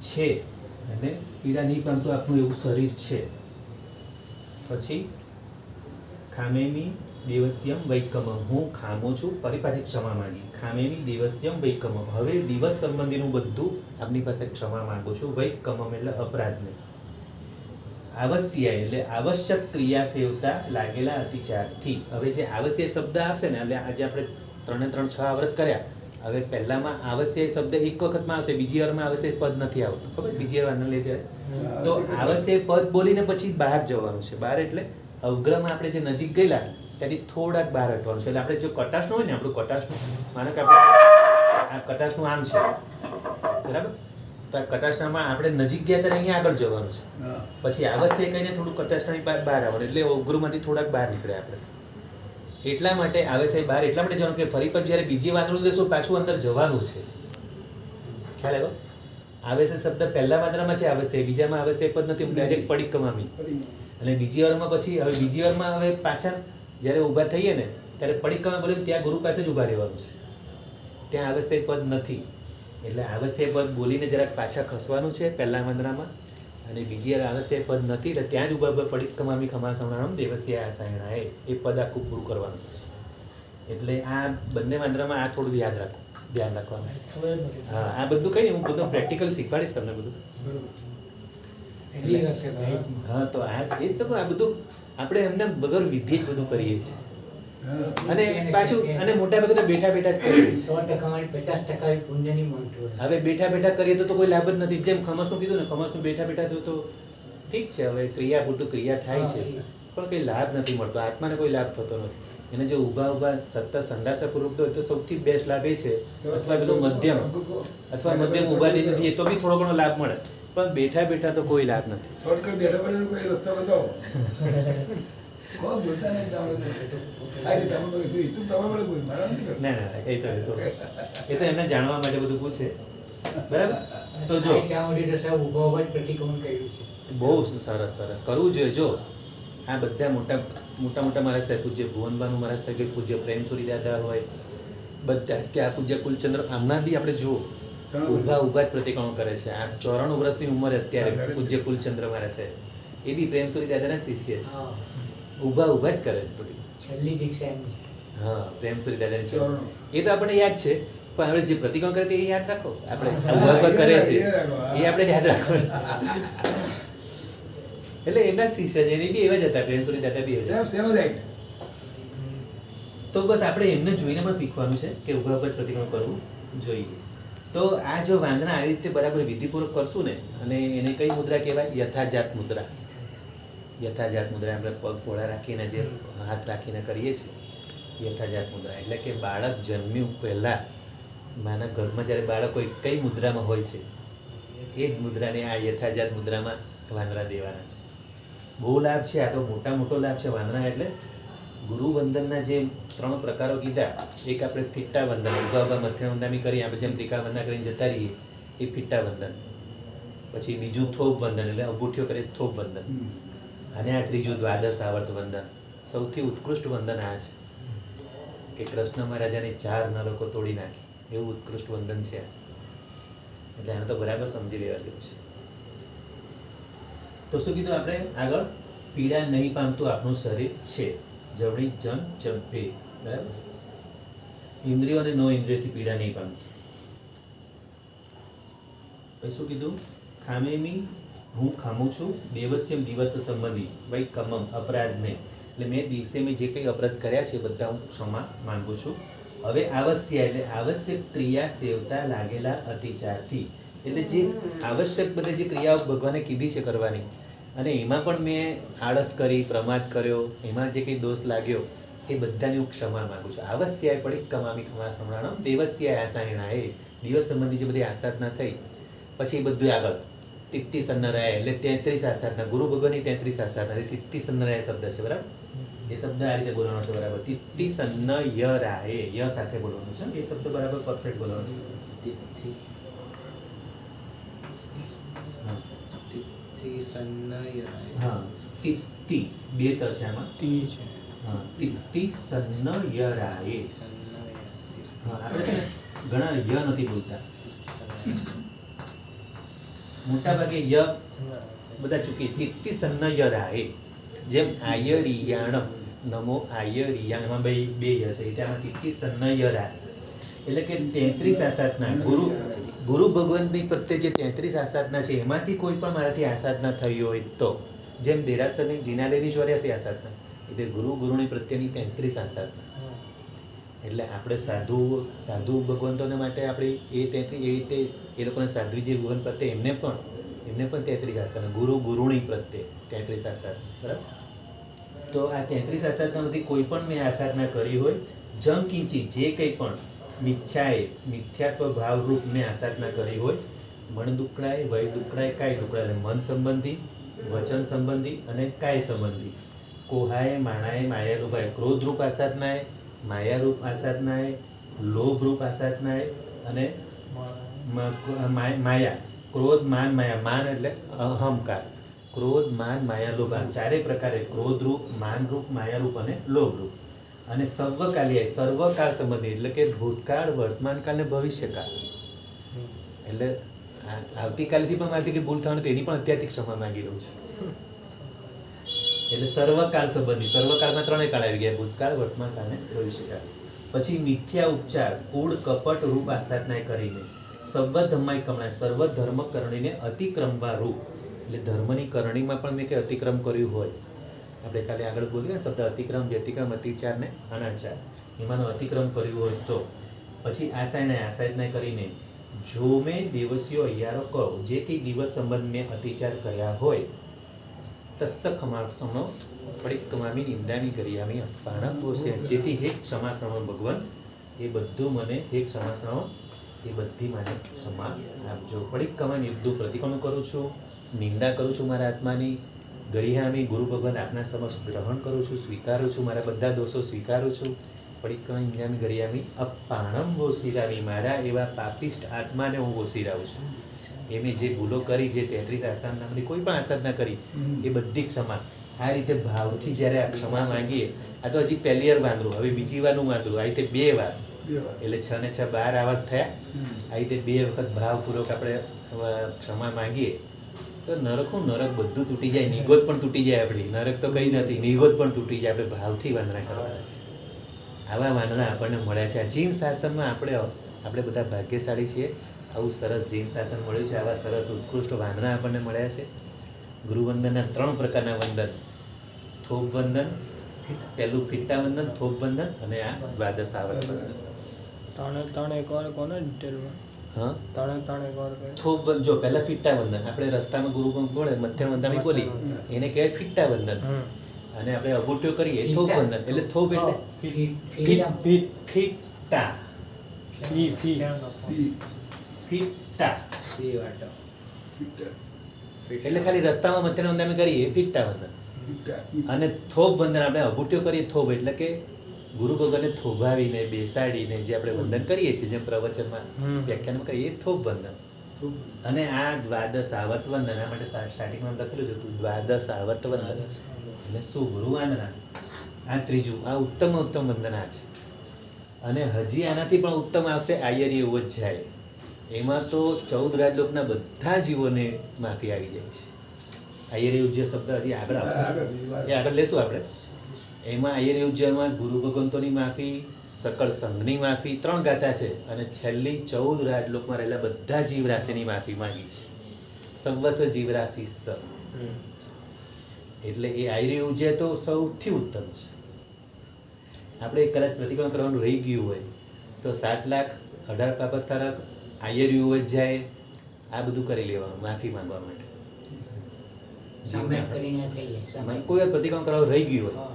છે અને પીડા નહીં પામતું આપણું એવું શરીર છે પછી ખામેમી દિવસ્યમ વૈકમમ હું ખામો છું ફરી પાછી ક્ષમા માંગી ખામેમી દિવસ્યમ વૈકમમ હવે દિવસ સંબંધીનું બધું આપની પાસે ક્ષમા માંગુ છું વૈકમમ એટલે અપરાધને આવશ્ય એટલે આવશ્યક ક્રિયા સેવતા લાગેલા અતિચારથી હવે જે આવશ્ય શબ્દ આવશે ને એટલે આજે આપણે 3 ને 3 6 આવૃત કર્યા હવે પહેલામાં આવશ્ય શબ્દ એક વખતમાં આવશે બીજી વારમાં આવશ્ય પદ નથી આવતું ખબર બીજી વાર આનંદ લે ત્યારે તો આવશ્ય પદ બોલીને પછી બહાર જવાનું છે બહાર એટલે અવગ્રહમાં આપણે જે નજીક ગયેલા ત્યાંથી થોડાક બહાર હટવાનું છે એટલે આપણે જો કટાશનું હોય ને આપણું કટાશનું માનો કે આપણે આ કટાશનું આમ છે બરાબર તો આ કટાશનામાં આપણે નજીક ગયા ત્યારે અહીંયા આગળ જવાનું છે પછી આવશ્ય કહીને થોડું કટાશનાની બહાર આવવાનું એટલે અવગ્રહમાંથી થોડાક બહાર નીકળે આપણે એટલા માટે આવશ્ય બહાર એટલા માટે જવાનું કે ફરી પછી જ્યારે બીજી વાંદરું દેશું પાછું અંદર જવાનું છે ખ્યાલ આવ્યો આવશ્ય શબ્દ પહેલા વાંદરામાં છે આવશ્ય બીજામાં આવશ્ય પદ નથી ડાયરેક્ટ પડી કમામી અને બીજી વારમાં પછી હવે બીજી વારમાં હવે પાછા જ્યારે ઊભા થઈએ ને ત્યારે પડીકામાં બોલીને ત્યાં ગુરુ પાસે જ ઊભા રહેવાનું છે ત્યાં આવશ્ય પદ નથી એટલે આવશ્ય પદ બોલીને જરાક પાછા ખસવાનું છે પહેલા વાંદરામાં અને બીજી વાર આવશ્ય પદ નથી એટલે ત્યાં જ ઊભા પડીકમામી ખમાસવણાણમ દેવસ્ય આસાયણા એ પદ આખું પૂરું કરવાનું છે એટલે આ બંને વાંદરામાં આ થોડું યાદ રાખો ધ્યાન રાખવાનું હા આ બધું કઈ નહીં હું બધું પ્રેક્ટિકલ શીખવાડીશ તમને બધું હા તો આ એ તો આ બધું આપણે એમને વગર વિધિ જ બધું કરીએ છીએ અને પાછું અને મોટા ભાગે તો બેઠા બેઠા જ કરીએ 100% વાળી 50% પુણ્યની મળતું હવે બેઠા બેઠા કરીએ તો કોઈ લાભ જ નથી જેમ ખમસનું કીધું ને ખમસનું બેઠા બેઠા તો ઠીક છે હવે ક્રિયા પૂરતું ક્રિયા થાય છે પણ કંઈ લાભ નથી મળતો આત્માને કોઈ લાભ થતો નથી એને જો ઊભા ઊભા સતત સંડાસાપૂર્વક હોય તો સૌથી બેસ્ટ લાભ એ છે અથવા પેલું મધ્યમ ઊભા લઈને દઈએ તો બી થોડો ઘણો લાભ મળે પણ બેઠા બેઠા તો કોઈ લાભ નથી શોર્ટકટ બેઠા બેઠા કોઈ રસ્તો બતાવો કોઈ બોલતા નહીં તમારે આ રીતે તમે બધું તમારે કોઈ મારા નથી કરતા. ના એ તો એમને જાણવા માટે બધું પૂછે બરાબર તો જો ત્યાં સુધી તો સાહેબ ઉભા ઉભા જ પ્રતિક્રમણ કર્યું છે બહુ સરસ સરસ કરવું જોઈએ જો આ બધા મોટા મારા સાહેબ પૂજ્ય ભુવનબાનું મારા સાહેબ પૂજ્ય પ્રેમસુરી દાદા હોય બધા જ કે આ પૂજ્ય કુલચંદ્ર આમના બી આપણે જુઓ ઊભા જ પ્રતિક્રમણ કરે છે આ 94 વર્ષની ઉંમરે અત્યારે પૂજ્ય કુલચંદ્ર મારા સાહેબ એ બી પ્રેમસુરી દાદાના શિષ્ય છે ઊભા જ કરે છે બધી છેલ્લી દીક્ષા એમની હા પ્રેમસુરી દાદાની એ તો આપણને યાદ છે પણ આપણે જે પ્રતિક્રમણ કરે તે એ યાદ રાખો. આપણે ઉભા ઉભા કરે છે એ રાખો. એ આપણે યાદ રાખવાનું. એટલે એમના જ શિષ્ય છે, એની બી એવા જ હતા, પ્રેમ સુરી દાદા બી એવા જ હતા. સેમ જ act. તો બસ આપણે એમને જોઈને પણ શીખવાનું છે કે ઉભા ઉભા જ પ્રતિક્રમણ કરવું જોઈએ. તો આ જો વાંદના આવી રીતે બરાબર વિધિપૂર્વક કરશું ને, અને એને કઈ મુદ્રા કહેવાય? યથાજાત મુદ્રા. યથાજાત મુદ્રા આપણે પગ પહોળા રાખીને જે હાથ રાખીને કરીએ છીએ, યથાજાત મુદ્રા. એટલે કે બાળક જન્મ્યું પહેલાં માના ગર્ભમાં જ્યારે બાળક હોય કઈ મુદ્રામાં હોય છે, એ જ મુદ્રાને આ યથાજાત મુદ્રામાં વાંદરા દેવાના છે. બહુ લાભ છે આ તો, મોટો લાભ છે વાંદરા. એટલે ગુરુવંદનના જે 3 પ્રકારો કીધા, એક આપણે ફિટ્ટા વંદન, ઉભા ઉભા મધ્ય વંદામી કરી આપણે જેમ ત્રિકા વંદના કરીને જતા રહીએ, એ ફિટ્ટા વંદન. પછી બીજું થોપ વંદન, એટલે અંગૂઠીઓ કરે થોપ વંદન. અને આ ત્રીજું દ્વાદશ આવર્ત વંદન. સૌથી ઉત્કૃષ્ટ વંદન આ છે કે કૃષ્ણ મહારાજાને 4 નરકો તોડી નાખી, એવું ઉત્કૃષ્ટ વંદન છે આ. એટલે આને તો બરાબર સમજી લેવા જેવું છે. તો શું કીધું આપણે આગળ? પીડા નહીં પામતું આપણું શરીર છે, જવણી જન ચંપે. બરાબર? ઇન્દ્રિયો અને નો ઇન્દ્રિયોથી પીડા નહીં પામતી. પછી શું કીધું? ખામેમી, હું ખામું છું, દેવસ્યમ દિવસ સંબંધી, ભાઈ કમમ અપરાધ નહીં. એટલે મેં દિવસે મેં જે કંઈ અપરાધ કર્યા છે બધા હું ક્ષમા માંગુ છું. હવે આવશ્ય એટલે આવશ્યક ક્રિયા સેવતા લાગેલા અતિચારથી. એટલે જે આવશ્યક બધી જે ક્રિયાઓ ભગવાને કીધી છે કરવાની, અને એમાં પણ મેં આળસ કરી, પ્રમાદ કર્યો, એમાં જે કંઈ દોષ લાગ્યો, એ બધાની હું ક્ષમા માંગુ છું. આવશ્યાય પડી કમામી ખમા સમણાનો દેવસ્યાય આશાયણા. એ દિવસ સંબંધી જે બધી આસાધના થઈ, પછી એ બધું આગળ તિત્તિ સન્નરાય એટલે 33 આસાધના, ગુરુ ભગવાનની 33 આસાધના, તિત્તિ સન્નરાય શબ્દ છે. બરાબર? એ શબ્દ આ રીતે બોલવાનો છે. બરાબર? તિત્તિ સન્ન યરાય, ય સાથે બોલવાનું છે. એ શબ્દ બરાબર પરફેક્ટ બોલવાનો છે. હા, તિત્તિ 2 ત છે આમાં. હા, તિત્તિ સન્ન યરાય. હા, આપણે છે ને ઘણા ય નથી બોલતા, મોટા ભાગે ય બધા ચૂકી. તિત્તિ સન્ન યરાય. જેમ આયરિયાણ, નમો આયરિયાણ, એમાં બે ય છે, ત્યાંમાં તિત્તિ સન્ન યરાય. એટલે કે 33 આસાધના, ગુરુ ભગવાનની પ્રત્યે જે 33 આસાધના છે, એમાંથી કોઈ પણ મારાથી આસાધના થઈ હોય તો, જેમ દેરાસરની જીનાલેની 84 આસાધના, એટલે ગુરુની પ્રત્યેની 33 આસાધના. એટલે આપણે સાધુ ભગવંતોને માટે આપણે એ 33 એ રીતે એ લોકોને સાધ્વી જે ભગવાન પ્રત્યે એમને પણ 33 આસાધના, ગુરુની પ્રત્યે 33 આસાધના. બરાબર? તો આ 33 આસાધનામાંથી કોઈ પણ મેં આસાધના કરી હોય, જમ કિંચી જે કંઈ પણ મિથ્યાત્વ ભાવરૂપ મેં આસાધના કરી હોય, મન દુકડાય, વય દુકડાય, કાય દુકડાય, મન સંબંધી, વચન સંબંધી અને કાય સંબંધી. કોહાય, માણાય, માયારૂપાય, ક્રોધરૂપ આસાધનાય, માયારૂપ આસાધનાય, લોભરૂપ આસાધનાય અને માયા, ક્રોધ, માન, માયા. માન એટલે અહંકાર, ક્રોધ, માન, માયા, લોભ. આમ 4 પ્રકારે ક્રોધરૂપ, માનરૂપ, માયારૂપ અને લોભરૂપ. અને સર્વકાળ સંબંધી એટલે કે ભૂતકાળ, વર્તમાનકાળ ને ભવિષ્યકાળ. એટલે આવતીકાલથી પણ મારાથી ભૂલ થવાની, તેની પણ અત્યારથી ક્ષમા માંગી રહું છું. એટલે સર્વકાળ સંબંધી, સર્વકાળમાં 3 કાળ આવી ગયા, ભૂતકાળ, વર્તમાનકાળ અને ભવિષ્યકાળ. પછી મિથ્યા ઉપચાર, કૂળ, કપટ રૂપ આસાધના કરીને, સર્વ ધર્માય કમણાય, સર્વ ધર્મ કરણીને અતિક્રમવા રૂપ. એટલે ધર્મની કરણીમાં પણ મેં કંઈ અતિક્રમ કર્યું હોય, આપણે કાલે આગળ બોલીએ શબ્દ અતિક્રમ, વ્યતિક્રમ, અતિચાર ને અનાચાર, એમાંનો અતિક્રમ કર્યું હોય તો. પછી આસાધના કરીને, જો મેં દેવસીઓ અయ్యాરો કહો, જે કંઈ દિવસ સંબંધ મેં અતિચાર કર્યા હોય, તસ્સ ખમાસમો પડિક્કમામી નિંદાની કર્યામી અપાણા પોષે. તેથી હે ક્ષમાસણો ભગવાન, એ બધું મને હે ક્ષમાસણો, એ બધી મને ક્ષમા આપજો. પડિક્કમા નિર્દુ પ્રતિક્રમણ કરું છું, નિંદા કરું છું મારા આત્માની, ગરિહામી ગુરુ ભગવાન આપના સમક્ષ ગ્રહણ કરું છું, સ્વીકારું છું, મારા બધા દોષો સ્વીકારું છું. પડિક્કમા નિંદામી ગરિયામી અપાણમ વોસીરામી, મારા એવા પાપિષ્ટ આત્માને હું વોસીરાવું છું. એ મેં જે ભૂલો કરી, જે 33 આસાધનામાંથી કોઈ પણ આસાધના કરી, એ બધી ક્ષમા. આ રીતે ભાવથી જ્યારે આ ક્ષમા માંગીએ, આ તો હજી પહેલી વાર વાંદરું, હવે બીજી વારનું વાંદરું, આ રીતે 2 વાર, એટલે 6 ને 6 12 આવક થયા. આ રીતે 2 વખત ભાવપૂર્વક આપણે ક્ષમા માંગીએ તો નરક બધું તૂટી જાય, નિગોદ પણ તૂટી જાય. આપણી નરક તો કંઈ નથી, નિગોદ પણ તૂટી જાય. આપણે ભાવથી વાંદરા કરવાના છે. આવા વાંદરા આપણને મળ્યા છે. આ જીન શાસનમાં આપણે આપણે બધા ભાગ્યશાળી છીએ. આવું સરસ જૈન શાસન મળ્યું છે, આવા સરસ ઉત્કૃષ્ટ વાંદના આપણને મળ્યા છે. ગુરુવંદનના 3 પ્રકારના વંદન: થોપ વંદન, પહેલું ફિટ્ટા વંદન, થોપ વંદન અને આ દ્વાદશ આવર્ત વંદન. ત્રણે એક વાર કોને ડિટેલમાં હા, ત્રણે એક વાર કહે. થોપ જો પહેલા ફિટ્ટા વંદન, આપણે રસ્તામાં ગુરુ બોલે મધ્યમ વંદન બોલી એને કહેવાય ફિટ્ટા વંદન. અને આપણે અગુટ્યો કરીએ થોપ વંદન. એટલે થોપ એટલે ફિટ્ટા, ફિટ્ટા એટલે ખાલી રસ્તામાં મધ્યમ વંદન કરીએ ફિટ્ટા વંદન. અને થોપ વંદન આપણે અગુટ્યો કરીએ થોપ એટલે કે ગુરુ ભગવાનને થોભાવીને બેસાડીને જે આપણે વંદન કરીએ છીએ, જેમ પ્રવચનમાં વ્યાખ્યાનમાં કરીએ, એ થોપ વંદન. અને આ દ્વાદશ આવર્ત વંદન, આ માટે સ્ટાર્ટિંગમાં લખેલું હતું દ્વાદશ આવર્ત વંદન એટલે શું? ગુરુવાંદના. આ ત્રીજું, આ ઉત્તમ વંદન આ છે. અને હજી આનાથી પણ ઉત્તમ આવશે આયર્ય ઉવજ્જાય. એમાં તો 14 રાજલોકના બધા જીવોને માફી આવી જાય છે. આયર્ય ઉજ્જય શબ્દ હજી આગળ આવશે, એ આગળ લેશું આપણે. એમાં આયર્ય ઉજ્જયમાં ગુરુ ભગવંતોની માફી, સકળ સંઘની માફી, 3 ગાથા છે. અને છેલ્લી 14 રાજલોકમાં રહેલા બધા જીવરાશિની માફી માંગી છે. સર્વસ્વ જીવરાશિ સ. એટલે એ આયર્ય ઉજ્જય તો સૌથી ઉત્તમ છે. આપણે કદાચ પ્રતિક્રમણ કરવાનું રહી ગયું હોય તો 7,18 પાપસ્થાનક, આયર્ય ઉજ્જય આ બધું કરી લેવાનું માફી માંગવા માટે. સામે કરીને થઈ જાય. કોઈ વાર પ્રતિક્રમણ કરવાનું રહી ગયું હોય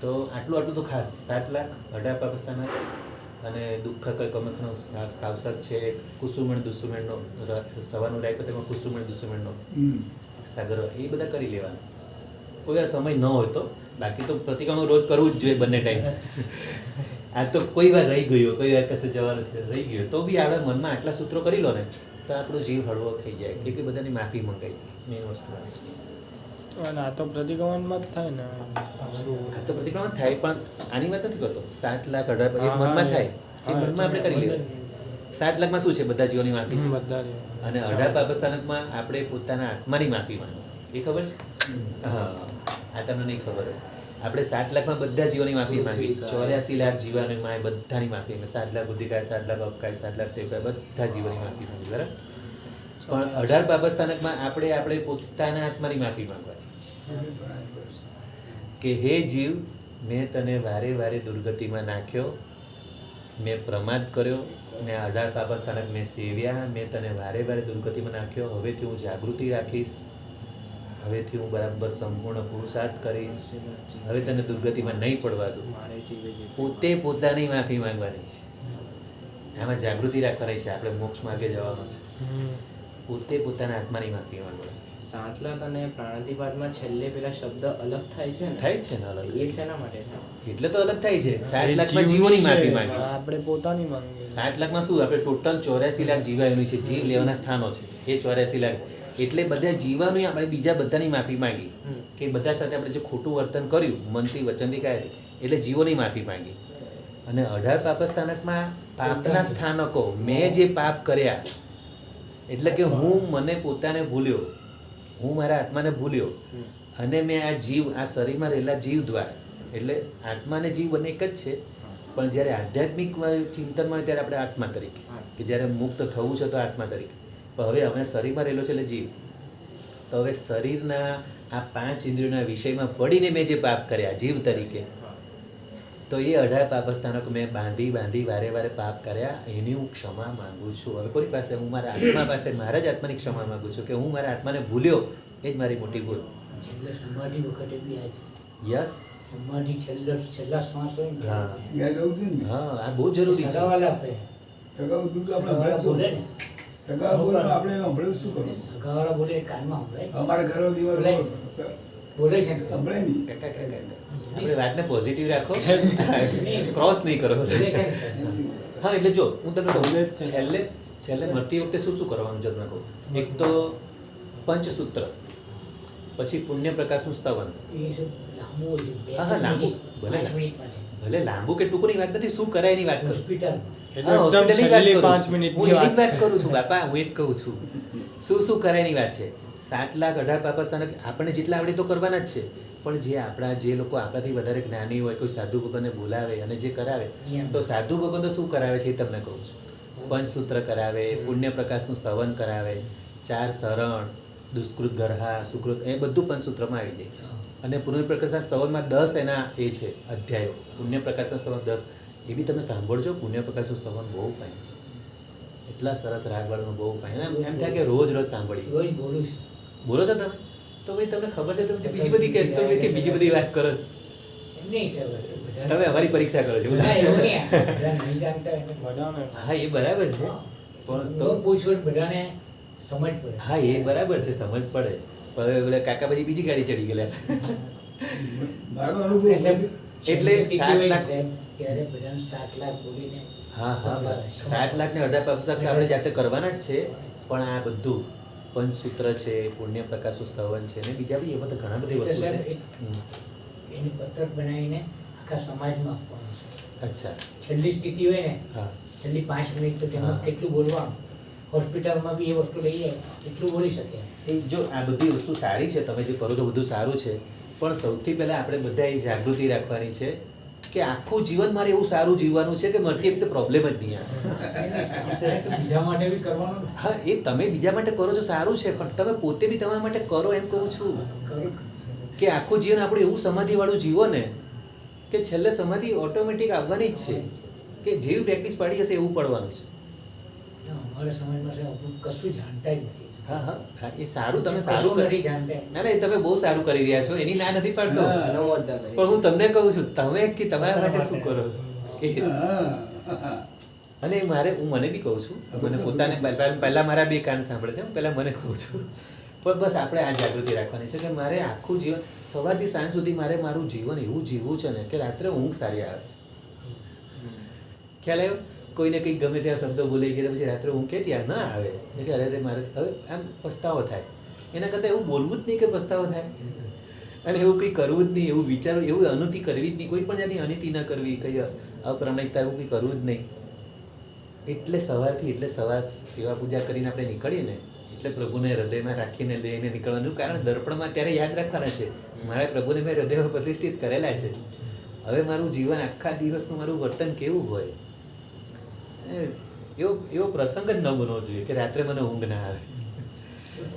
તો આટલું તો ખાસ 7,18 પાકસ્તાન અને દુઃખ કમખનો કાવસર છે, કુસુમણ દુસુમણનો સવારનું રાય તેમાં કુસુમણ દુસુમણનો સાગર, એ બધા કરી લેવાના કોઈ વાર સમય ન હોય તો. બાકી તો પ્રતિક્રમણ રોજ કરવું જ જોઈએ બંને ટાઈમ. આ તો કોઈ વાર રહી ગયો, કોઈ વાર કશે જવાનું રહી ગયું તો બી આપણે મનમાં આટલા સૂત્રો કરી લો ને તો આપણો જીવ હળવો થઈ જાય કે બધાની માફી મંગાઈ. મેઇન વસ્તુ અને આ તો પ્રતિક્રમણમાં જ થાય ને. આ તો પ્રતિક્રમણ થાય, પણ આની વાત નથી કરતો. 7,18 એ મનમાં થાય, એ મનમાં આપણે કરી લેવું. 7 લાખમાં શું છે? બધા જીવોની માફી છે. બધા અને 18 પાપસ્થાનકમાં આપણે પોતાના આત્માની માફી માંગો. એ ખબર છે? હા, આ તમને નહીં ખબર હોય. આપણે 7 લાખમાં બધા જીવોની માફી માંગી. 84 લાખ જીવોની માય બધાની માફી માંગી. 7 લાખ બુદ્ધિકાય, 7 લાખ અપકાય, 7 લાખ તેવકાય, બધા જીવોની માફી માંગી. બરાબર? પણ 18 પાપસ્થાનકમાં આપણે પોતાના આત્માની માફી માંગવાની કે હે જીવ, મેં તને વારે વારે દુર્ગતિમાં નાખ્યો, મેં પ્રમાદ કર્યો, મેં 18 પાપસ્થાનક મેં સેવ્યા, મેં તને વારે વારે દુર્ગતિમાં નાખ્યો. હવેથી હું જાગૃતિ રાખીશ, હવેથી હું બરાબર સંપૂર્ણ પુરુષાર્થ કરીશ, હવે તને દુર્ગતિમાં નહીં પડવા દઉં. પોતે પોતાની માફી માંગવાની છે. આમાં જાગૃતિ રાખવાની છે. આપણે મોક્ષ માર્ગે જવાનું છે. પોતે પોતાના આત્માની માફી માંગવાની છે. 7 લાખ અને પ્રાણાતિપાતમાં છેલ્લે પેલા શબ્દ અલગ થાય છે ને? થાય જ છે ને અલગ. એ શેના માટે થાય? એટલે તો અલગ થાય છે. 7 લાખમાં જીવોની માફી માંગી છે. આપણે પોતાની માંગીએ. 7 લાખમાં શું? આપણે ટોટલ 84 લાખ જીવાઓની છે. જીવ લેવાના સ્થાનો છે એ 84 લાખ. એટલે બધા જીવોની આપણે બીજા બધાની માફી માંગી કે બધા સાથે આપણે જે ખોટું વર્તન કર્યું મનથી, વચનથી, કાયથી, એટલે જીવોની માફી માંગી. અને 18 પાપસ્થાનકમાં પાપના સ્થાનકો, મેં જે પાપ કર્યા એટલે કે હું મને પોતાને ભૂલ્યો, હું મારા આત્માને ભૂલ્યો અને મેં આ જીવ, આ શરીરમાં રહેલા જીવ દ્વારા, એટલે આત્મા અને જીવ બંને એક જ છે. પણ જ્યારે આધ્યાત્મિક ચિંતનમાં ત્યારે આપણે આત્મા તરીકે, કે જ્યારે મુક્ત થવું છે તો આત્મા તરીકે. પણ હવે અમે શરીરમાં રહેલો છે એટલે જીવ. તો હવે શરીરના આ 5 ઇન્દ્રિયોના વિષયમાં પડીને મેં જે પાપ કર્યા જીવ તરીકે, તો એ 18 પાપસ્થાનક મેં બાંધી વારે વારે પાપ કર્યા, એની હું ક્ષમા માંગુ છું. હવે કોની પાસે? હું મારા આત્મા પાસે મારા જ આત્માની ક્ષમા માંગુ છું કે હું મારા આત્માને ભૂલ્યો, એ જ મારી મોટી ભૂલ. છેલ્લે સમાધિ વખતે બી આ યસ, સમાધિ છેલ્લા શ્વાસ હોય ને હા યાદ રહું છું ને. હા, આ બહુ જરૂરી છે. સગાવાલા આપે. સગા તું તો આપણે સગાવાલા ભણશું. બોલે ને, સગા બોલે આપણે સાંભળે શું કરવું? સગાવાલા બોલે કાનમાં સંભળાય. અમારા ઘરો દીવાલ બોલે છે ને. સંભળે નહીં. કાકા, કાકા, આપણે વાતને પોઝિટિવ રાખો, ક્રોસ નહીં કરો. બોલે છે ને સર. હા, એટલે જો હું તમને કહું, છેલ્લે મરતી વખતે શું શું કરવાનું છે તમને કહું. એક તો પંચસૂત્ર, પછી પુણ્ય પ્રકાશનું સ્તવન. એ શું લાંબુ હોય છે. બે હા, લાંબુ. મિનિટ, ભલે 5 મિનિટ માટે. ભલે લાંબુ કે ટૂંકુની વાત નથી, શું કરાય એની વાત કરું. હોસ્પિટલ. એટલે એકદમ છેલ્લી 5 મિનિટની હું એની જ વાત વાત કરું છું બાપા, હું એ જ કહું છું. શું કરાય એની વાત છે. 7,18 પાપસ્થાનક આપણને જેટલા આવડે તો કરવાના જ છે. પણ જે આપણા જે લોકો આપણાથી વધારે જ્ઞાની હોય, કોઈ સાધુ ભગવાનને બોલાવે અને જે કરાવે, તો સાધુ ભગવાન તો શું કરાવે છે એ તમને કહું છું. પંચસૂત્ર કરાવે, પુણ્ય પ્રકાશનું સ્તવન કરાવે, 4 શરણ, દુષ્કૃત ગરહા, સુકૃત, એ બધું પંચસૂત્રમાં આવી જાય. અને પુણ્ય પ્રકાશના સ્તવનમાં 10 એના એ છે અધ્યાયો. પુણ્ય પ્રકાશના સ્તવન 10 એ બી તમે સાંભળજો. પુણ્ય પ્રકાશનું સ્તવન બહુ ફાઇન છે, એટલા સરસ રાગવાળનું બહુ ફાઇન. એમ થાય કે રોજ સાંભળીએ. રોજ બોલું છું. બોલો છો તમે? તો ભાઈ તમને ખબર છે તમે બીજી બધી કે તમે કે બીજી બધી વાત કરો છો. એમ નહીં સર, બધા- તમે અમારી પરીક્ષા કરો છો. ના, એવું નહીં. બધા નહીં જાણતા હોય ને. બધાને હા એ બરાબર છે, પણ તો હું પૂછું એટલે બધાને સમજ પડે. હા એ બરાબર છે, સમજ પડે. પણ હવે પેલા કાકા બધી બીજી ગાડી ચડી ગયેલા. મારો અનુભવ એટલે 7 લાખ. ત્યારે બધાને 7 લાખ બોલીને હા હા સંભાળે. 7 લાખ ને 18 લાખ આપણે જાતે કરવાના જ છે. પણ આ બધું પંચસૂત્ર છે, પુણ્ય પ્રકાશનું સ્તવન છે, ને બીજા બી એમાં તો ઘણા બધી વસ્તુ છે. એની પત્રક બનાવીને આખા સમાજમાં આપવાનું છે. અચ્છા. છેલ્લી સ્થિતિ હોય ને, હા છેલ્લી 5 મિનિટ તો તેમાં હા. કેટલું બોલવાનું. હોસ્પિટલમાં બી એ વસ્તુ લઈ જાય એટલું બોલી શકે. એ જો આ બધી વસ્તુ સારી છે, તમે જે કરો છો બધું સારું છે, પણ સૌથી પહેલાં આપણે બધા એ જાગૃતિ રાખવાની છે કે આખું જીવન મારે એવું સારું જીવવાનું છે કે મરતી વખતે પ્રોબ્લેમ જ નહીં આવે. બીજા માટે બી કરવાનું ને. હા એ તમે બીજા માટે કરો છો સારું છે, પણ તમે પોતે બી તમારા માટે કરો એમ કહું છું. કરું. કે આખું જીવન આપણું એવું સમાધિવાળું જીવો ને કે છેલ્લે સમાધિ ઓટોમેટિક આવવાની જ છે, કે જેવી પ્રેક્ટિસ પાડી હશે એવું પડવાનું છે. ના, અમારા સમાજમાં છે આપણું કશું જાણતા જ નથી. હા હા હા, એ સારું તમે કશું સારું નથી કરી. જાણતા. ના ના એ તમે બહુ સારું કરી રહ્યા છો, એની ના નથી પાડતો. હા. અનુમોદના કરી. પણ હું તમને કહું છું, તમે કે તમારા માટે શું કરો છો કે અને મને બી કહું છું, મને પોતાને પહેલાં મારા બે કાન સાંભળે છે, પહેલાં મને કહું છું. પણ બસ આપણે આ જાગૃતિ રાખવાની છે કે મારે આખું જીવન સવારથી સાંજ સુધી મારે મારું જીવન એવું જીવવું છે ને કે રાત્રે ઊંઘ સારી આવે. ખ્યાલ આવ્યો? કોઈને કંઈક ગમે ત્યાં શબ્દો બોલાઈ ગયા પછી રાત્રે ઊંઘ કે ત્યાં ના આવે કે અરે મારે હવે આમ પસ્તાવો થાય. એના કરતાં એવું બોલવું જ નહીં કે પસ્તાવો થાય, અને એવું કંઈ કરવું જ નહીં, એવું વિચારવું, એવું અનુતિ કરવી જ નહીં, કોઈ પણ જાતની અનિતિ ન કરવી, કંઈ અપ્રામાણિકતા એવું કંઈ કરવું જ નહીં. એટલે સવાર સેવા પૂજા કરીને આપણે નીકળીએ ને એટલે પ્રભુને હૃદયમાં રાખીને લઈને નીકળવાનું. કારણ દર્પણમાં ત્યારે યાદ રાખવાના છે મારા પ્રભુને મેં હૃદયમાં પ્રતિષ્ઠિત કરેલા છે. હવે મારું જીવન આખા દિવસનું મારું વર્તન કેવું હોય, એવો પ્રસંગ જ ન બનવો જોઈએ કે રાત્રે મને ઊંઘ ના આવે.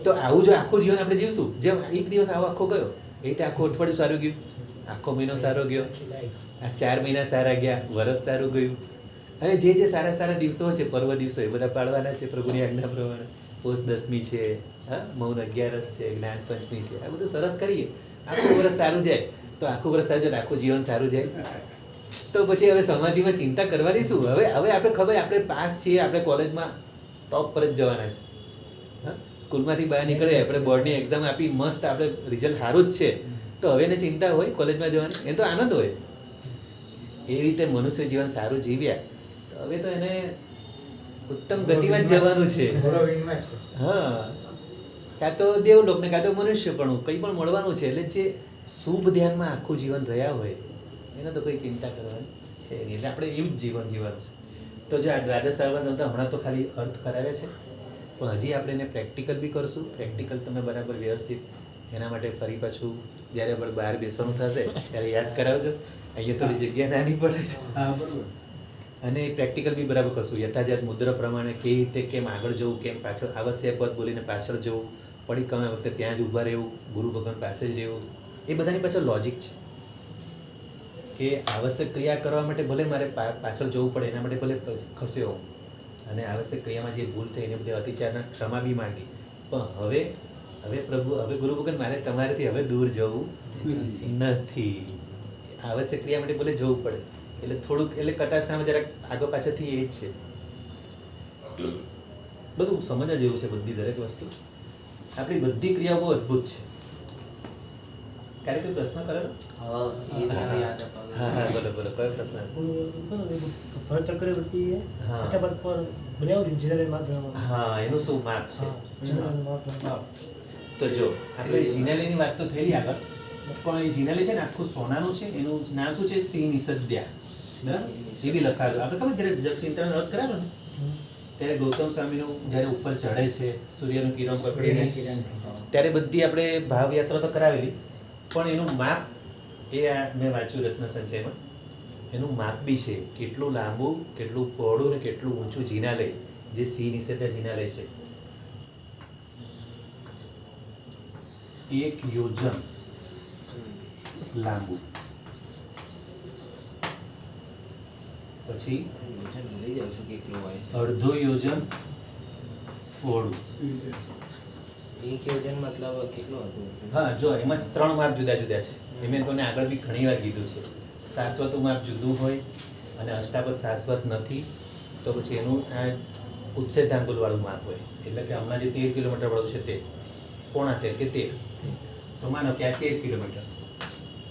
તો આવું જો આખું જીવન આપણે જીવશું, જેમ એક દિવસ આવો આખો ગયો એ રીતે આખું અઠવાડિયું સારું ગયું, આખો મહિનો સારો ગયો, આ 4 મહિના સારા ગયા, વરસ સારું ગયું. અને જે સારા સારા દિવસો છે, પર્વ દિવસો, એ બધા પાળવાના છે પ્રભુની આજ્ઞા પ્રમાણે. પોષ 10મી છે, હા, મૌન 11 છે, જ્ઞાન પંચમી છે, આ બધું સરસ કરીએ. આખું વર્ષ સારું જાય તો આખું વર્ષ સારું જાય, આખું જીવન સારું જાય. તો પછી હવે સમાધિમાં ચિંતા કરવાની શું? હવે આપણે ખબર આપણે પાસ છીએ, આપણે કોલેજમાં ટોપ પર જ જવાના છે. હા, સ્કૂલમાંથી બહાર નીકળે, આપણે બોર્ડની એક્ઝામ આપી, મસ્ત આપણે રિઝલ્ટ સારું જ છે, તો હવે એને ચિંતા હોય કોલેજમાં જવાની? એ તો આનંદ હોય. એ રીતે મનુષ્ય જીવન સારું જીવ્યા તો હવે તો એને ઉત્તમ ગતિમાં જ જવાનું છે. ગૌરવહીનમાં છે. હા, કાં તો દેવલોકને કાં તો મનુષ્યપણું કંઈ પણ મળવાનું છે. એટલે જે શુભ ધ્યાનમાં આખું જીવન રહ્યા હોય એને તો કોઈ ચિંતા કરવાની છે નહીં. એટલે આપણે એવું જ જીવન જીવવાનું છે. તો જો આ દ્વાદશ સારવાર નહોતા, હમણાં તો ખાલી અર્થ કરાવે છે, પણ હજી આપણે એને પ્રેક્ટિકલ બી કરશું. પ્રેક્ટિકલ તમે બરાબર વ્યવસ્થિત એના માટે ફરી પાછું જ્યારે આપણે બહાર બેસવાનું થશે ત્યારે યાદ કરાવજો. અહીંયા થોડી જગ્યા નાની પડે છે. હા બરોબર. અને પ્રેક્ટિકલ બી બરાબર કરશું. યથાજાત મુદ્રા પ્રમાણે કેવી રીતે કેમ આગળ જવું, કેમ પાછળ આવશ્યક પદ બોલીને પાછળ જવું, પડી કમે વખતે ત્યાં જ ઊભા રહેવું, ગુરુ ભગવાન પાસે જ રહેવું. એ બધાની પાછળ લોજિક છે કે આવશ્યક ક્રિયા કરવા માટે ભલે મારે પાછળ જવું પડે, એના માટે ભલે ખસ્યો હોઉં, અને આવશ્યક ક્રિયામાં જે ભૂલ થઈ એને બધે અતિચારના ક્ષમા બી માંગી. પણ હવે પ્રભુ, હવે ગુરુ ભગવાન મારે તમારાથી હવે દૂર જવું નથી. આવશ્યક ક્રિયા માટે ભલે જવું પડે, એટલે થોડુંક એટલે કટાક્ષનામાં જરાક આગળ પાછળથી એ જ છે. બધું સમજવા જેવું છે, બધી દરેક વસ્તુ. આપણી બધી ક્રિયાઓ બહુ અદ્ભુત છે. ક્યારે કોઈ પ્રશ્ન કરે તો? હા, એ તમે યાદ અપાવ્યું. હા હા, બોલો બોલો, કયો પ્રશ્ન? ભરત ચક્રવર્તી હા. છઠ્ઠા પદ પર બનાવ્યું જીનાલય માત્ર હા, એનું શું માપ છે? જીનાલય માત્ર તો જો આપણે જીનાલયની વાત તો થયેલી આગળ, પણ એ જીનાલય છે ને આખું સોનાનું છે. એનું નામ શું છે? સિંહ નિષદ્યા. બરાબર? એ બી લખાયેલું. આપણે ખબર જ્યારે જગચિંતન રથ કરાવ્યો ને ત્યારે ગૌતમ સ્વામીનું જ્યારે ઉપર ચડે છે સૂર્યનું કિરણ પકડીને, ત્યારે બધી આપણે ભાવયાત્રા તો કરાવેલી, પણ એનું માપ એ મેં વાંચ્યું રત્ન સંચયમાં એનું માપ બી છે, કેટલું લાંબુ, કેટલું પહોળું ને કેટલું ઊંચું જિનાલય, જે સી નિષેધ્ય જિનાલય છે. 1 યોજન લાંબુ, પછી યોજન ભૂલી જાઉં છું કેટલું હોય છે. અડધો યોજન પહોળું. એક યોજન મતલબ કેટલું હતું? હા, જો એમાં 3 માપ જુદા જુદા છે. એ મેં તમને આગળ બી ઘણી વાર કીધું છે. શાશ્વતનું માપ જુદું હોય અને અષ્ટાપદ શાશ્વત નથી તો પછી એનું આ ઉચ્છેદાંગુલવાળું માપ હોય. એટલે કે હમણાં જે 13 કિલોમીટર વાળું છે તે પોણા 13 કે 13, તો માનો કે આ 13 કિલોમીટર,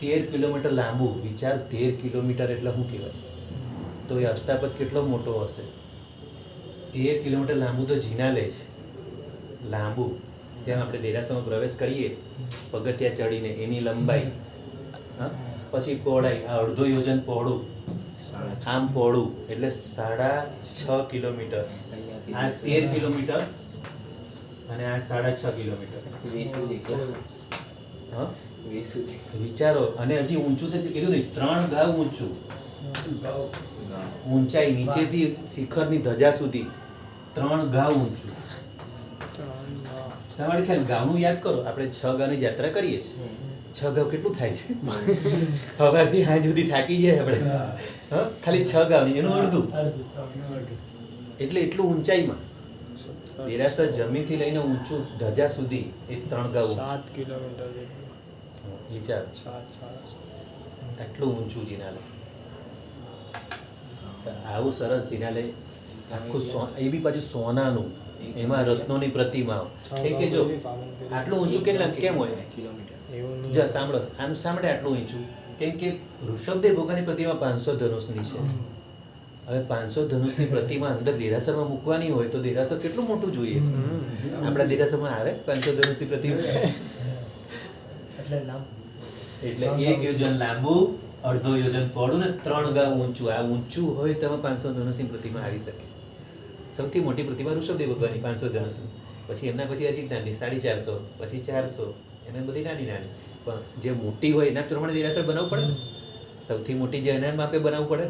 13 કિલોમીટર લાંબુ. વિચાર, 13 કિલોમીટર એટલે શું કહેવાય? તો એ અષ્ટાપદ કેટલો મોટો હશે? 13 કિલોમીટર લાંબુ તો જિનાલય છે, લાંબુ. ત્યાં આપણે દેરાસરમાં પ્રવેશ કરીએ પગથિયા ચડીને, એની લંબાઈ, હા, પછી પહોળાઈ, આ અડધો યોજન પહોળું, આમ પહોળું એટલે 6.5 કિલોમીટર. આ 13 કિલોમીટર અને આ 6.5 કિલોમીટર. વેસુ જેટલું. હા, વેસુ જેટલું. વિચારો. અને હજી ઊંચું તો કીધું નહીં, 3 ગાવ ઊંચું. ઊંચાઈ નીચેથી શિખરની ધજા સુધી 3 ગાવ ઊંચું. તમારે ખ્યાલ, ગાવનું યાદ કરો. આપણે 6 ગાવની યાત્રા કરીએ છીએ. 6 ગાવ કેટલું થાય છે? સવારથી સાંજ સુધી થાકી જાય આપણે. હા, ખાલી 6 ગાવની, એનું અડધું. એટલે એટલું ઊંચાઈમાં દેરાસર જમીનથી લઈને ઊંચું ધજા સુધી એ 3 ગાવ ઊંચું. 7 કિલોમીટર જેટલું. વિચાર, 7. આટલું ઊંચું જિનાલય. તો આવું સરસ જિનાલય, આખું એ બી પાછું સોનાનું, એમાં રત્નોની પ્રતિમાઓ. એ કે જો આટલું ઊંચું કેમ હોય? કિલોમીટર. એવું નહીં. જો સાંભળો, આમ સાંભળે આટલું ઊંચું કેમ કે ઋષભદેવ ભગવાનની પ્રતિમા 500 ધનુષની છે. હવે 500 ધનુષની પ્રતિમા અંદર દેરાસરમાં મૂકવાની હોય તો દેરાસર કેટલું મોટું જોઈએ? આપણા દેરાસરમાં આવે 500 ધનુષની પ્રતિમા? એટલે નામ એટલે 1 યોજન લાંબુ, અડધો યોજન પહોળું ને 3 ગાવ ઊંચું. આ ઊંચું હોય તો 500 ધનુષની પ્રતિમા આવી શકે. સૌથી મોટી પ્રતિમા ઋષભદેવ ભગવાનની 500 ધનુષની. પછી એમના પછી હજી નાની 450, પછી 400, એને બધી નાની નાની. પણ જે મોટી હોય એના પ્રમાણે દેરાસર બનાવવું પડે ને. સૌથી મોટી જે એના માપે બનાવવું પડે.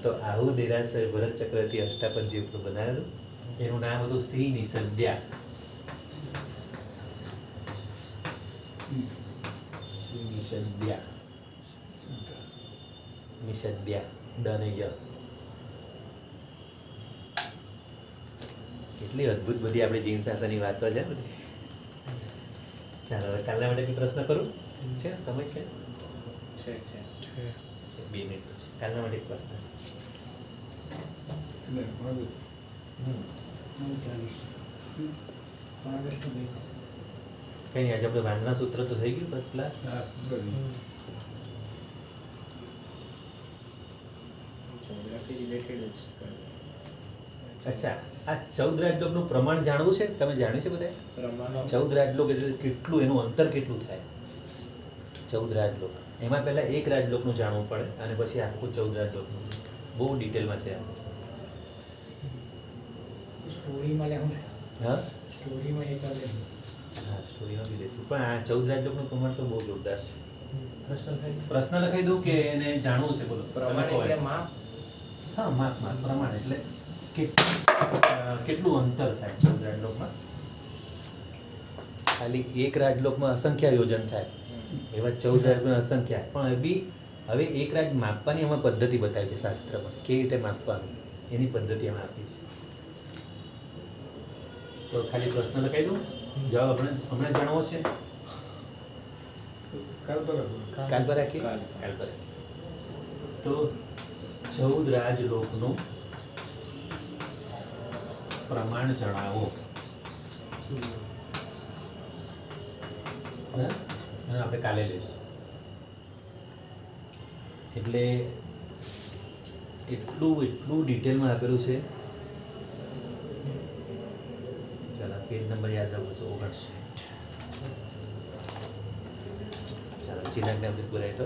તો આવું દેરાસર ભરત ચક્રવર્તી અષ્ટાપદ જે બનાવેલું, એનું નામ હતું શ્રી નિષદ્યા. નિષદ્યા, નિષદ્યા, દનય. કેટલી અદ્ભુત બધી આપણે જૈન શાસનની વાતો છે બધી. ચાલો, હવે કાલના માટે કોઈ પ્રશ્ન કરું? છે સમય છે? છે 2 મિનિટ છે. કાલના માટે એક પ્રશ્ન. કઈ નહીં, આજે આપણે વાંદના સૂત્ર તો થઈ ગયું ફર્સ્ટ ક્લાસ. જોગ્રાફી રિલેટેડ જ. અચ્છા, આ 14 રાજલોકનું પ્રમાણ જાણવું છે? તમે જાણ્યું છે બધા? પ્રમાણ 14 રાજલોક એટલે કેટલું, એનું અંતર કેટલું થાય? 14 રાજલોક, એમાં પહેલા એક રાજલોકનું જાણવું પડે અને પછી આખું 14 રાજલોકનું. બહુ ડિટેલમાં છે આ. સ્ટોરીમાં લેવું છે. હા સ્ટોરીમાં એક વાર લેવું. હા, સ્ટોરીમાં બી લઈશું. પણ આ 14 રાજલોકનું પ્રમાણ તો બહુ જોરદાર છે. પ્રશ્ન થાય પ્રશ્ન લખાઈ દઉં કે એને જાણવું છે? બોલો. પ્રમાણ તમે કહો. એટલે માપ. હા, માપ. પ્રમાણ એટલે કેટલું અંતર થાય 14 રાજલોકમાં? ખાલી એક રાજલોકમાં અસંખ્ય યોજન થાય, એવા 14 રાજલોકમાં અસંખ્ય. પણ હવે એક રાજ માપવાની એમાં પદ્ધતિ બતાવી છે શાસ્ત્રમાં, કેવી રીતે માપવાનું એની પદ્ધતિ એમાં આપી છે. તો ખાલી પ્રશ્ન લખાઈ દઉં, જવાબ આપણે હમણાં જાણવો છે? કાલ પર રાખીએ. કાલ. કાલ પર રાખીએ. તો 14 રાજલોકનું પ્રમાણ જણાવો. હા? અને આપણે કાલે લઈશું. એટલે એટલું ડિટેલમાં આપેલું છે. ચાલો, પેજ નંબર યાદ રાખો છો 59. ચાલો, ચિરાગને આપણે બોલાય તો